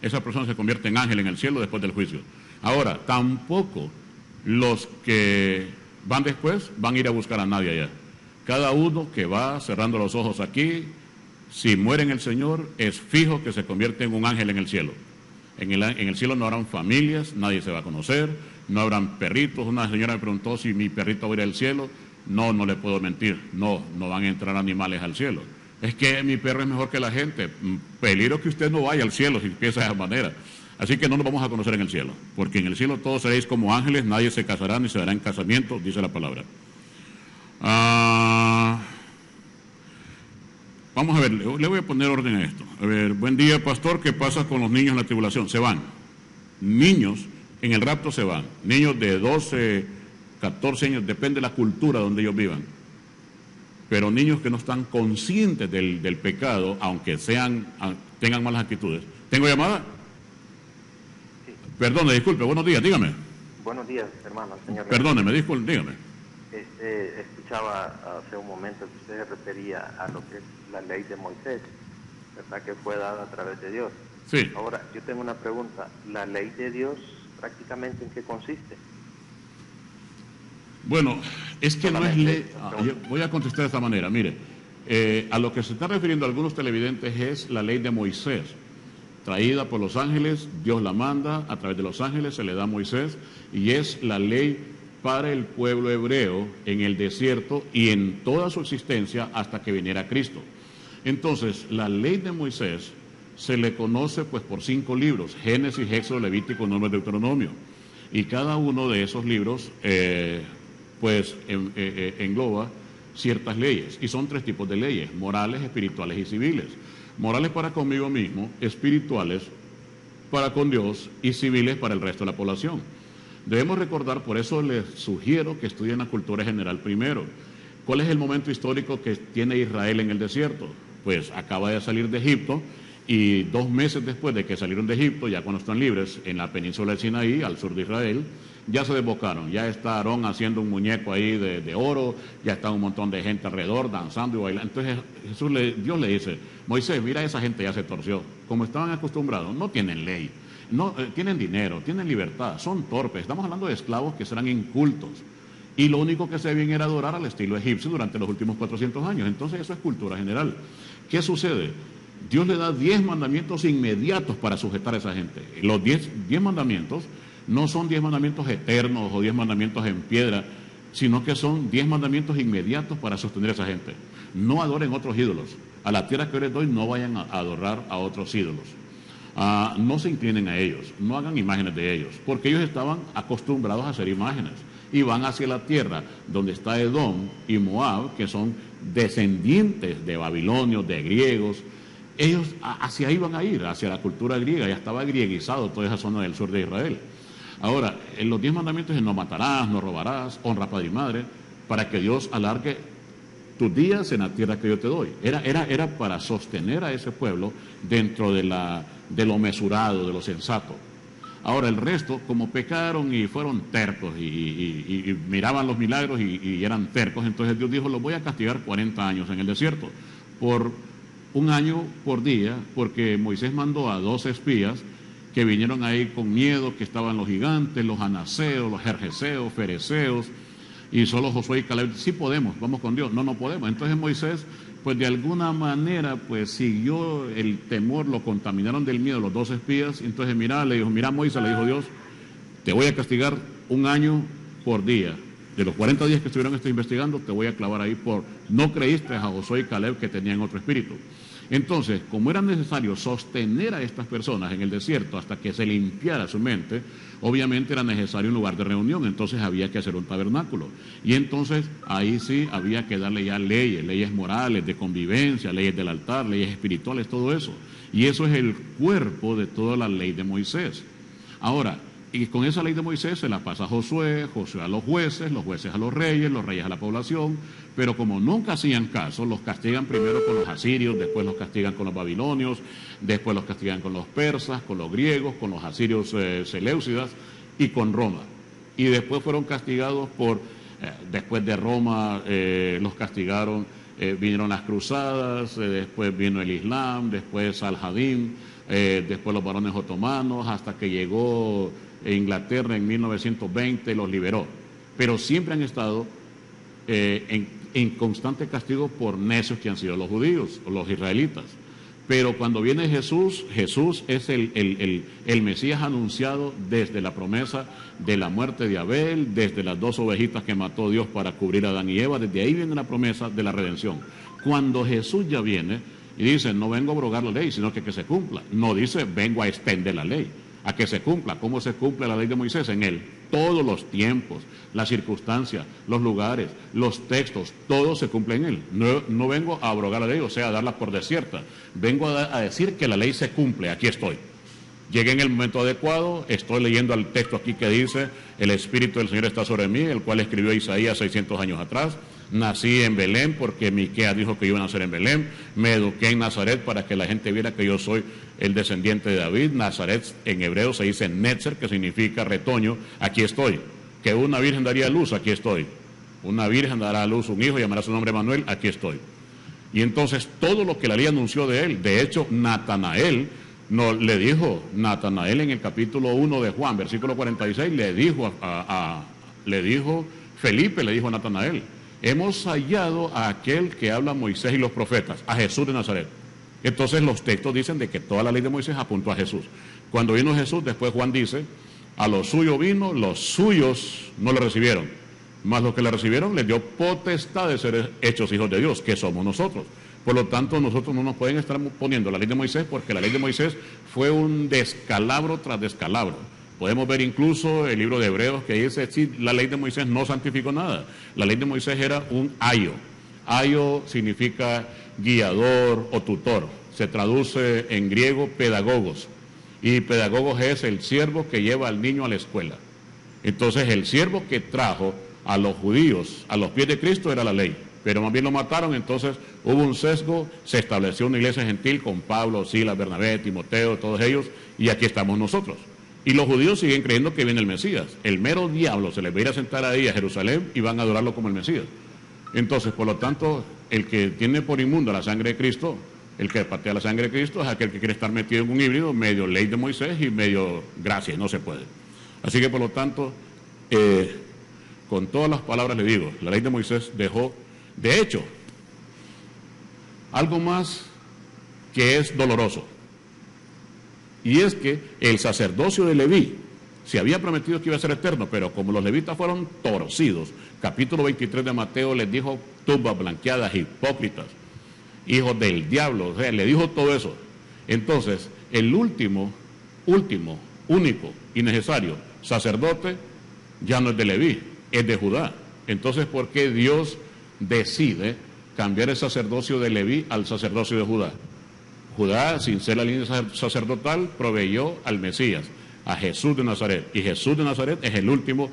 Esa persona se convierte en ángel en el cielo después del juicio. Ahora, tampoco los que van después van a ir a buscar a nadie allá. Cada uno que va cerrando los ojos aquí, si muere en el Señor, es fijo que se convierte en un ángel en el cielo. En el cielo no habrán familias, nadie se va a conocer, no habrán perritos. Una señora me preguntó si mi perrito va a ir al cielo. No, no le puedo mentir, no van a entrar animales al cielo. Es que mi perro es mejor que la gente. Peligro que usted no vaya al cielo si piensa de esa manera. Así que no nos vamos a conocer en el cielo, porque en el cielo todos seréis como ángeles, nadie se casará ni se dará en casamiento, dice la palabra. Vamos a ver, le voy a poner orden a esto. A ver, buen día, pastor, ¿qué pasa con los niños en la tribulación? Se van. Niños en el rapto se van. Niños de 12, 14 años, depende de la cultura donde ellos vivan. Pero niños que no están conscientes del pecado, aunque tengan malas actitudes. ¿Tengo llamada? Sí. Perdone, disculpe, buenos días, dígame. Buenos días, hermano, señor. Perdóneme, disculpe, dígame. Escuchaba hace un momento que usted se refería a lo que es la ley de Moisés, ¿verdad? Que fue dada a través de Dios. Sí. Ahora, yo tengo una pregunta. ¿La ley de Dios prácticamente en qué consiste? Bueno, es que no es ley. Yo voy a contestar de esta manera. Mire, a lo que se está refiriendo algunos televidentes es la ley de Moisés, traída por los ángeles. Dios la manda a través de los ángeles, se le da a Moisés, y es la ley para el pueblo hebreo en el desierto y en toda su existencia hasta que viniera Cristo. Entonces, la ley de Moisés se le conoce pues por 5 libros: Génesis, Éxodo, Levítico, Números, Deuteronomio. Y cada uno de esos libros engloba ciertas leyes. Y son 3 tipos de leyes: morales, espirituales y civiles. Morales para conmigo mismo, espirituales para con Dios y civiles para el resto de la población. Debemos recordar, por eso les sugiero que estudien la cultura general primero. ¿Cuál es el momento histórico que tiene Israel en el desierto? Pues acaba de salir de Egipto, y 2 meses después de que salieron de Egipto, ya cuando están libres en la península del Sinaí, al sur de Israel, ya se desbocaron. Ya está Aarón haciendo un muñeco ahí de oro, ya está un montón de gente alrededor danzando y bailando. Entonces Dios le dice: Moisés, mira, esa gente ya se torció. Como estaban acostumbrados, no tienen ley, no tienen dinero, tienen libertad, son torpes. Estamos hablando de esclavos que serán incultos. Y lo único que se debían era adorar al estilo egipcio durante los últimos 400 años. Entonces eso es cultura general. ¿Qué sucede? Dios le da 10 mandamientos inmediatos para sujetar a esa gente. Los 10 mandamientos no son 10 mandamientos eternos o 10 mandamientos en piedra, sino que son 10 mandamientos inmediatos para sostener a esa gente. No adoren otros ídolos. A la tierra que yo les doy no vayan a adorar a otros ídolos. No se inclinen a ellos, no hagan imágenes de ellos, porque ellos estaban acostumbrados a hacer imágenes. Y van hacia la tierra donde está Edom y Moab, que son descendientes de babilonios, de griegos. Ellos hacia ahí van a ir, hacia la cultura griega. Ya estaba grieguizado toda esa zona del sur de Israel. Ahora, en los 10 mandamientos es: no matarás, no robarás, honra a padre y madre, para que Dios alargue tus días en la tierra que yo te doy. Era para sostener a ese pueblo dentro de lo mesurado, de lo sensato. Ahora, el resto, como pecaron y fueron tercos y miraban los milagros y eran tercos, entonces Dios dijo: los voy a castigar 40 años en el desierto, por 1 año por día, porque Moisés mandó a 2 espías que vinieron ahí con miedo, que estaban los gigantes, los anaseos, los jerjeseos, fereceos, y solo Josué y Caleb: sí podemos, vamos con Dios. No podemos. Entonces Moisés, pues de alguna manera, pues siguió el temor, lo contaminaron del miedo los 2 espías. Entonces le dijo: mira, Moisés, le dijo Dios, te voy a castigar 1 año por día. De los 40 días que estuvieron investigando, te voy a clavar ahí por no creíste a Josué y Caleb, que tenían otro espíritu. Entonces, como era necesario sostener a estas personas en el desierto hasta que se limpiara su mente, obviamente era necesario un lugar de reunión. Entonces había que hacer un tabernáculo. Y entonces ahí sí había que darle ya leyes morales, de convivencia, leyes del altar, leyes espirituales, todo eso. Y eso es el cuerpo de toda la ley de Moisés. Ahora, Y con esa ley de Moisés se la pasa a Josué, Josué a los jueces a los reyes a la población, pero como nunca hacían caso, los castigan primero con los asirios, después los castigan con los babilonios, después los castigan con los persas, con los griegos, con los asirios seleucidas y con Roma. Y después fueron castigados después de Roma los castigaron, vinieron las cruzadas, después vino el Islam, después Al-Hadid, después los varones otomanos, hasta que llegó Inglaterra en 1920, los liberó. Pero siempre han estado en constante castigo por necios que han sido los judíos o los israelitas. Pero cuando viene Jesús, Jesús es el Mesías anunciado desde la promesa de la muerte de Abel, desde las 2 ovejitas que mató Dios para cubrir a Adán y Eva, desde ahí viene la promesa de la redención. Cuando Jesús ya viene y dice, no vengo a abrogar la ley, sino que se cumpla. No dice, vengo a extender la ley, a que se cumpla. ¿Cómo se cumple la ley de Moisés? En él. Todos los tiempos, las circunstancias, los lugares, los textos, todo se cumple en él. No vengo a abrogar la ley, o sea, a darla por desierta. Vengo a decir que la ley se cumple, aquí estoy. Llegué en el momento adecuado, estoy leyendo el texto aquí que dice, el Espíritu del Señor está sobre mí, el cual escribió Isaías 600 años atrás. Nací en Belén porque Miqueas dijo que iba a nacer en Belén. Me eduqué en Nazaret para que la gente viera que yo soy el descendiente de David. Nazaret en hebreo se dice Netzer, que significa retoño. Aquí estoy. Que una virgen daría a luz, aquí estoy. Una virgen dará a luz un hijo, llamará su nombre Manuel, aquí estoy. Y entonces todo lo que la ley anunció de él, de hecho Natanael le dijo en el capítulo 1 de Juan, versículo 46, Felipe le dijo a Natanael, hemos hallado a aquel que habla Moisés y los profetas, a Jesús de Nazaret. Entonces los textos dicen de que toda la ley de Moisés apuntó a Jesús. Cuando vino Jesús, después Juan dice, a los suyos vino, los suyos no le recibieron, mas los que le recibieron les dio potestad de ser hechos hijos de Dios, que somos nosotros. Por lo tanto, nosotros no nos pueden estar poniendo la ley de Moisés, porque la ley de Moisés fue un descalabro tras descalabro. Podemos ver incluso el libro de Hebreos que dice, sí, la ley de Moisés no santificó nada. La ley de Moisés era un ayo. Ayo significa guiador o tutor. Se traduce en griego pedagogos. Y pedagogos es el siervo que lleva al niño a la escuela. Entonces el siervo que trajo a los judíos a los pies de Cristo era la ley. Pero más bien lo mataron, entonces hubo un sesgo, se estableció una iglesia gentil con Pablo, Silas, Bernabé, Timoteo, todos ellos, y aquí estamos nosotros. Y los judíos siguen creyendo que viene el Mesías. El mero diablo se les va a ir a sentar ahí a Jerusalén y van a adorarlo como el Mesías. Entonces, por lo tanto, el que tiene por inmundo la sangre de Cristo, el que patea la sangre de Cristo, es aquel que quiere estar metido en un híbrido, medio ley de Moisés y medio gracia, no se puede. Así que, por lo tanto, con todas las palabras le digo, la ley de Moisés dejó, de hecho, algo más que es doloroso. Y es que el sacerdocio de Leví se había prometido que iba a ser eterno, pero como los levitas fueron torcidos, capítulo 23 de Mateo les dijo tumbas blanqueadas, hipócritas, hijos del diablo, o sea, le dijo todo eso. Entonces, el único y necesario sacerdote ya no es de Leví, es de Judá. Entonces, ¿por qué Dios decide cambiar el sacerdocio de Leví al sacerdocio de Judá? Judá, sin ser la línea sacerdotal, proveyó al Mesías, a Jesús de Nazaret. Y Jesús de Nazaret es el último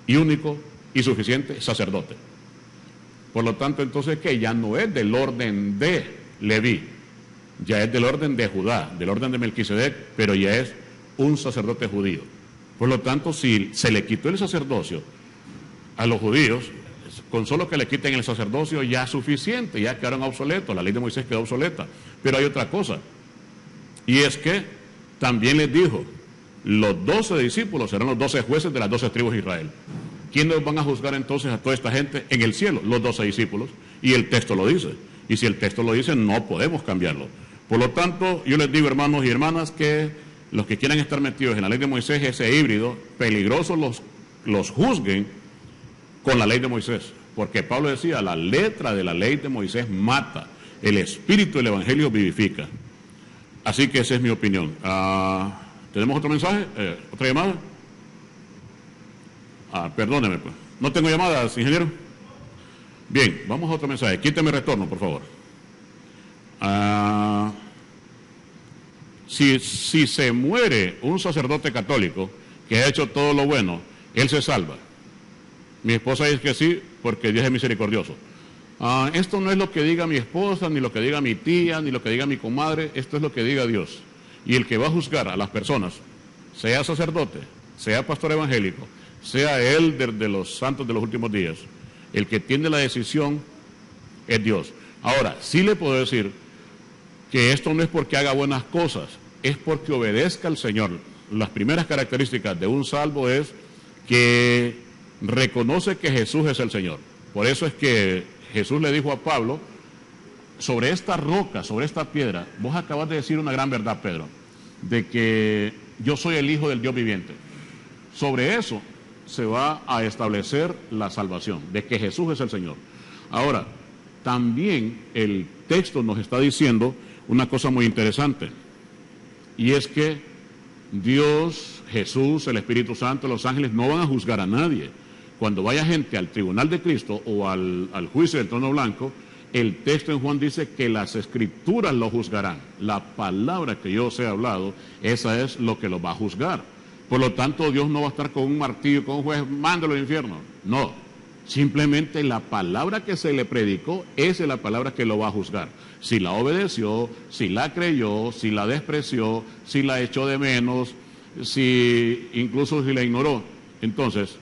y único y suficiente sacerdote. Por lo tanto, entonces, que ya no es del orden de Leví, ya es del orden de Judá, del orden de Melquisedec, pero ya es un sacerdote judío. Por lo tanto, si se le quitó el sacerdocio a los judíos, con solo que le quiten el sacerdocio ya es suficiente, ya quedaron obsoletos, la ley de Moisés quedó obsoleta. Pero hay otra cosa, y es que también les dijo, los 12 discípulos serán los 12 jueces de las 12 tribus de Israel. ¿Quiénes van a juzgar entonces a toda esta gente en el cielo? Los 12 discípulos, y el texto lo dice. Y si el texto lo dice, no podemos cambiarlo. Por lo tanto, yo les digo, hermanos y hermanas, que los que quieran estar metidos en la ley de Moisés, ese híbrido, peligrosos los juzguen con la ley de Moisés. Porque Pablo decía, la letra de la ley de Moisés mata, el espíritu del evangelio vivifica. Así que esa es mi opinión. ¿Tenemos otro mensaje? ¿Otra llamada? Perdóneme, pues. ¿No tengo llamadas, ingeniero? Bien, vamos a otro mensaje. Quíteme retorno, por favor. si se muere un sacerdote católico que ha hecho todo lo bueno, él se salva. Mi esposa dice que sí, porque Dios es misericordioso. Esto no es lo que diga mi esposa, ni lo que diga mi tía, ni lo que diga mi comadre, esto es lo que diga Dios. Y el que va a juzgar a las personas, sea sacerdote, sea pastor evangélico, sea él de los santos de los últimos días, el que tiene la decisión es Dios. Ahora, sí le puedo decir que esto no es porque haga buenas cosas, es porque obedezca al Señor. Las primeras características de un salvo es que reconoce que Jesús es el Señor. Por eso es que Jesús le dijo a Pablo, sobre esta roca, sobre esta piedra, vos acabas de decir una gran verdad, Pedro, de que yo soy el Hijo del Dios viviente. Sobre eso se va a establecer la salvación, de que Jesús es el Señor. Ahora, también el texto nos está diciendo una cosa muy interesante, y es que Dios, Jesús, el Espíritu Santo, los ángeles no van a juzgar a nadie. Cuando vaya gente al tribunal de Cristo o al juicio del trono blanco, el texto en Juan dice que las escrituras lo juzgarán. La palabra que yo os he hablado, esa es lo que lo va a juzgar. Por lo tanto, Dios no va a estar con un martillo, con un juez, mándalo al infierno. No, simplemente la palabra que se le predicó, esa es la palabra que lo va a juzgar. Si la obedeció, si la creyó, si la despreció, si la echó de menos, incluso si la ignoró. Entonces,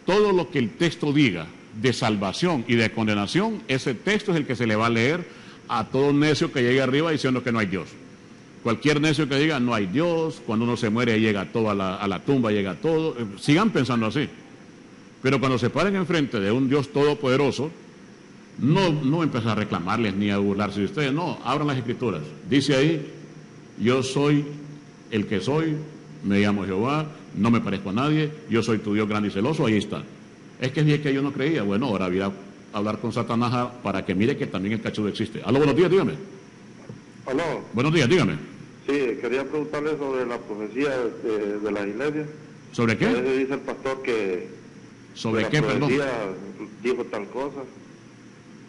todo lo que el texto diga de salvación y de condenación, ese texto es el que se le va a leer a todo necio que llegue arriba diciendo que no hay Dios. Cualquier necio que diga no hay Dios, cuando uno se muere llega todo a la tumba, llega todo, sigan pensando así. Pero cuando se paren enfrente de un Dios todopoderoso, no empezar a reclamarles ni a burlarse de ustedes, no, abran las escrituras. Dice ahí, yo soy el que soy, me llamo Jehová, no me parezco a nadie, yo soy tu Dios grande y celoso, ahí está. Es que yo no creía, bueno, ahora voy a hablar con Satanás para que mire que también el cachudo existe. Aló, buenos días, dígame. Aló. Buenos días, dígame. Sí, quería preguntarle sobre la profecía de la iglesia. ¿Sobre qué? A veces dice el pastor que ¿sobre qué, perdón? Dijo tal cosa.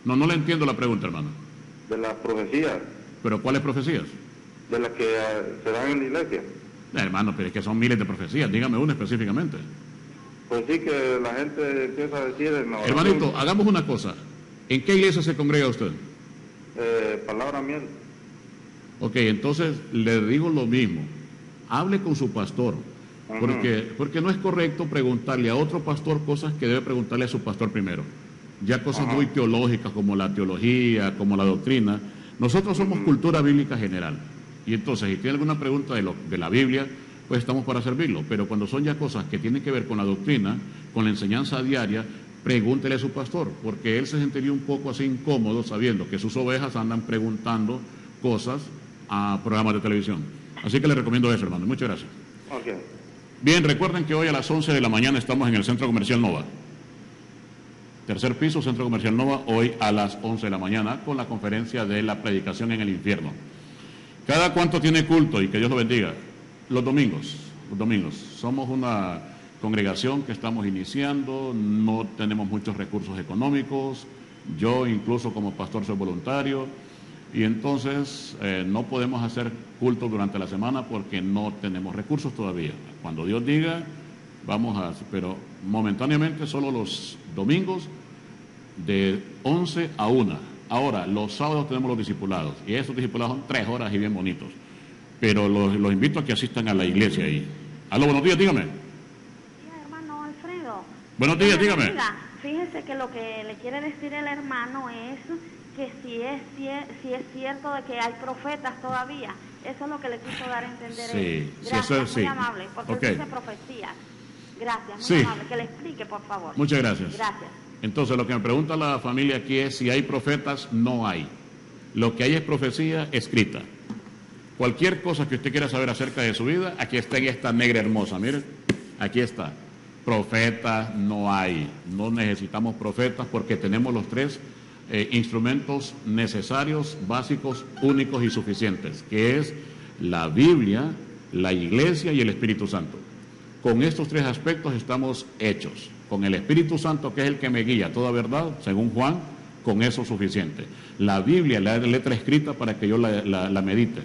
No le entiendo la pregunta, hermano. De las profecías. ¿Pero cuáles profecías? De las que se dan en la iglesia. Hermano, pero es que son miles de profecías, dígame una específicamente. Pues sí, que la gente empieza a decir... Hermanito, hagamos una cosa. ¿En qué iglesia se congrega usted? Palabra miel. Ok, entonces le digo lo mismo. Hable con su pastor. Porque no es correcto preguntarle a otro pastor cosas que debe preguntarle a su pastor primero. Ya cosas muy teológicas como la teología, como la doctrina. Nosotros somos cultura bíblica general. Y entonces, si tiene alguna pregunta de la Biblia, pues estamos para servirlo. Pero cuando son ya cosas que tienen que ver con la doctrina, con la enseñanza diaria, pregúntele a su pastor, porque él se sentiría un poco así incómodo sabiendo que sus ovejas andan preguntando cosas a programas de televisión. Así que le recomiendo eso, hermano. Muchas gracias. Okay. Bien, recuerden que hoy a las 11 de la mañana estamos en el Centro Comercial Nova. Tercer piso, Centro Comercial Nova, hoy a las 11 de la mañana, con la conferencia de la predicación en el infierno. ¿Cada cuánto tiene culto? Y que Dios lo bendiga. Los domingos. Somos una congregación que estamos iniciando, no tenemos muchos recursos económicos, yo incluso como pastor soy voluntario, y entonces no podemos hacer culto durante la semana porque no tenemos recursos todavía. Cuando Dios diga, vamos a hacer, pero momentáneamente solo los domingos de 11 a 1. Ahora, los sábados tenemos los discipulados, y esos discipulados son 3 horas y bien bonitos. Pero los invito a que asistan a la iglesia ahí. Aló, buenos días, dígame. Sí, hermano Alfredo. Buenos días, dígame. Fíjese que lo que le quiere decir el hermano es que si es cierto de que hay profetas todavía. Eso es lo que le quiso dar a entender sí, él. Gracias, sí, eso es, muy sí. amable, porque Okay. dice profecías. Gracias, muy sí. amable. Que le explique, por favor. Muchas gracias. Gracias. Entonces, lo que me pregunta la familia aquí es si hay profetas. No hay. Lo que hay es profecía escrita. Cualquier cosa que usted quiera saber acerca de su vida, aquí está en esta negra hermosa, miren, aquí está. Profetas no hay, no necesitamos profetas porque tenemos los 3 instrumentos necesarios, básicos, únicos y suficientes, que es la Biblia, la Iglesia y el Espíritu Santo. Con estos 3 aspectos estamos hechos. Con el Espíritu Santo, que es el que me guía a toda verdad, según Juan, con eso es suficiente. La Biblia, la letra escrita para que yo la medite.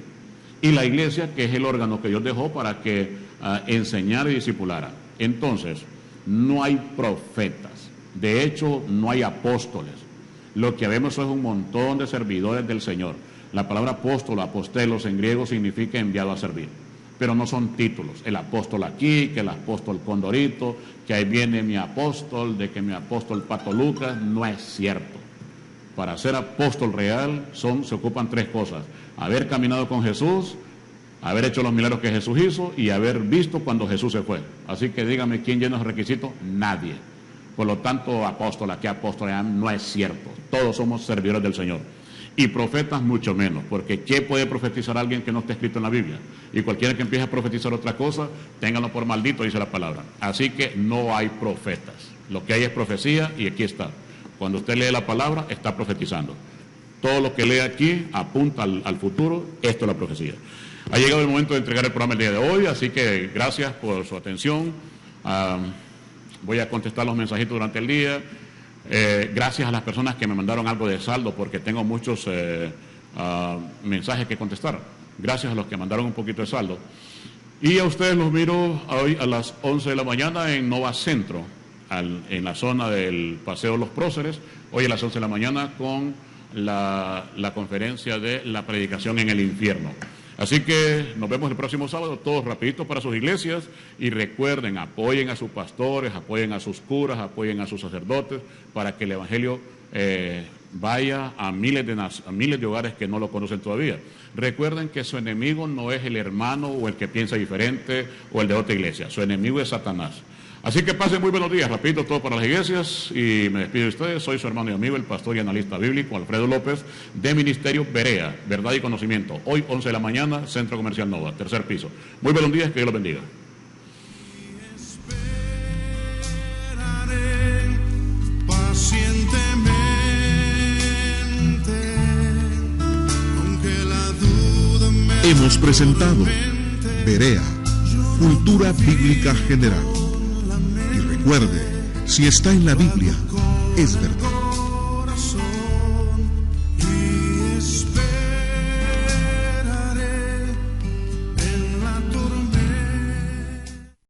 y la iglesia, que es el órgano que Dios dejó para que enseñara y discipulara. Entonces, no hay profetas, de hecho no hay apóstoles. Lo que vemos es un montón de servidores del Señor. La palabra apóstol, apostelos en griego significa enviado a servir, pero no son títulos. El apóstol aquí, que el apóstol Condorito, que ahí viene mi apóstol, de que mi apóstol Pato Lucas, no es cierto. Para ser apóstol real se ocupan 3 cosas: haber caminado con Jesús, haber hecho los milagros que Jesús hizo y haber visto cuando Jesús se fue. Así que dígame, ¿quién llena los requisitos? Nadie. Por lo tanto, apóstol aquí, apóstol allá, no es cierto. Todos somos servidores del Señor. Y profetas mucho menos, porque ¿qué puede profetizar alguien que no esté escrito en la Biblia? Y cualquiera que empiece a profetizar otra cosa, ténganlo por maldito, dice la palabra. Así que no hay profetas. Lo que hay es profecía, y aquí está. Cuando usted lee la palabra, está profetizando. Todo lo que lee aquí apunta al futuro. Esto es la profecía. Ha llegado el momento de entregar el programa el día de hoy, así que gracias por su atención. Voy a contestar los mensajitos durante el día. Gracias a las personas que me mandaron algo de saldo, porque tengo muchos mensajes que contestar. Gracias a los que mandaron un poquito de saldo. Y a ustedes los miro hoy a las 11 de la mañana en Nova Centro, en la zona del Paseo Los Próceres, hoy a las 11 de la mañana con la conferencia de la predicación en el infierno. Así que nos vemos el próximo sábado, todos rapidito para sus iglesias, y recuerden, apoyen a sus pastores, apoyen a sus curas, apoyen a sus sacerdotes, para que el evangelio vaya a miles de hogares que no lo conocen todavía. Recuerden que su enemigo no es el hermano o el que piensa diferente o el de otra iglesia, su enemigo es Satanás. Así que pasen muy buenos días, rapidito todo para las iglesias, y me despido de ustedes. Soy su hermano y amigo, el pastor y analista bíblico Alfredo López, de Ministerio Berea, Verdad y Conocimiento. Hoy 11 de la mañana, Centro Comercial Nova, 3er piso. Muy buenos días, que Dios los bendiga. Esperaré pacientemente, aunque la duda me Hemos presentado Berea, Cultura Bíblica General. Y recuerde, si está en la Biblia, es verdad.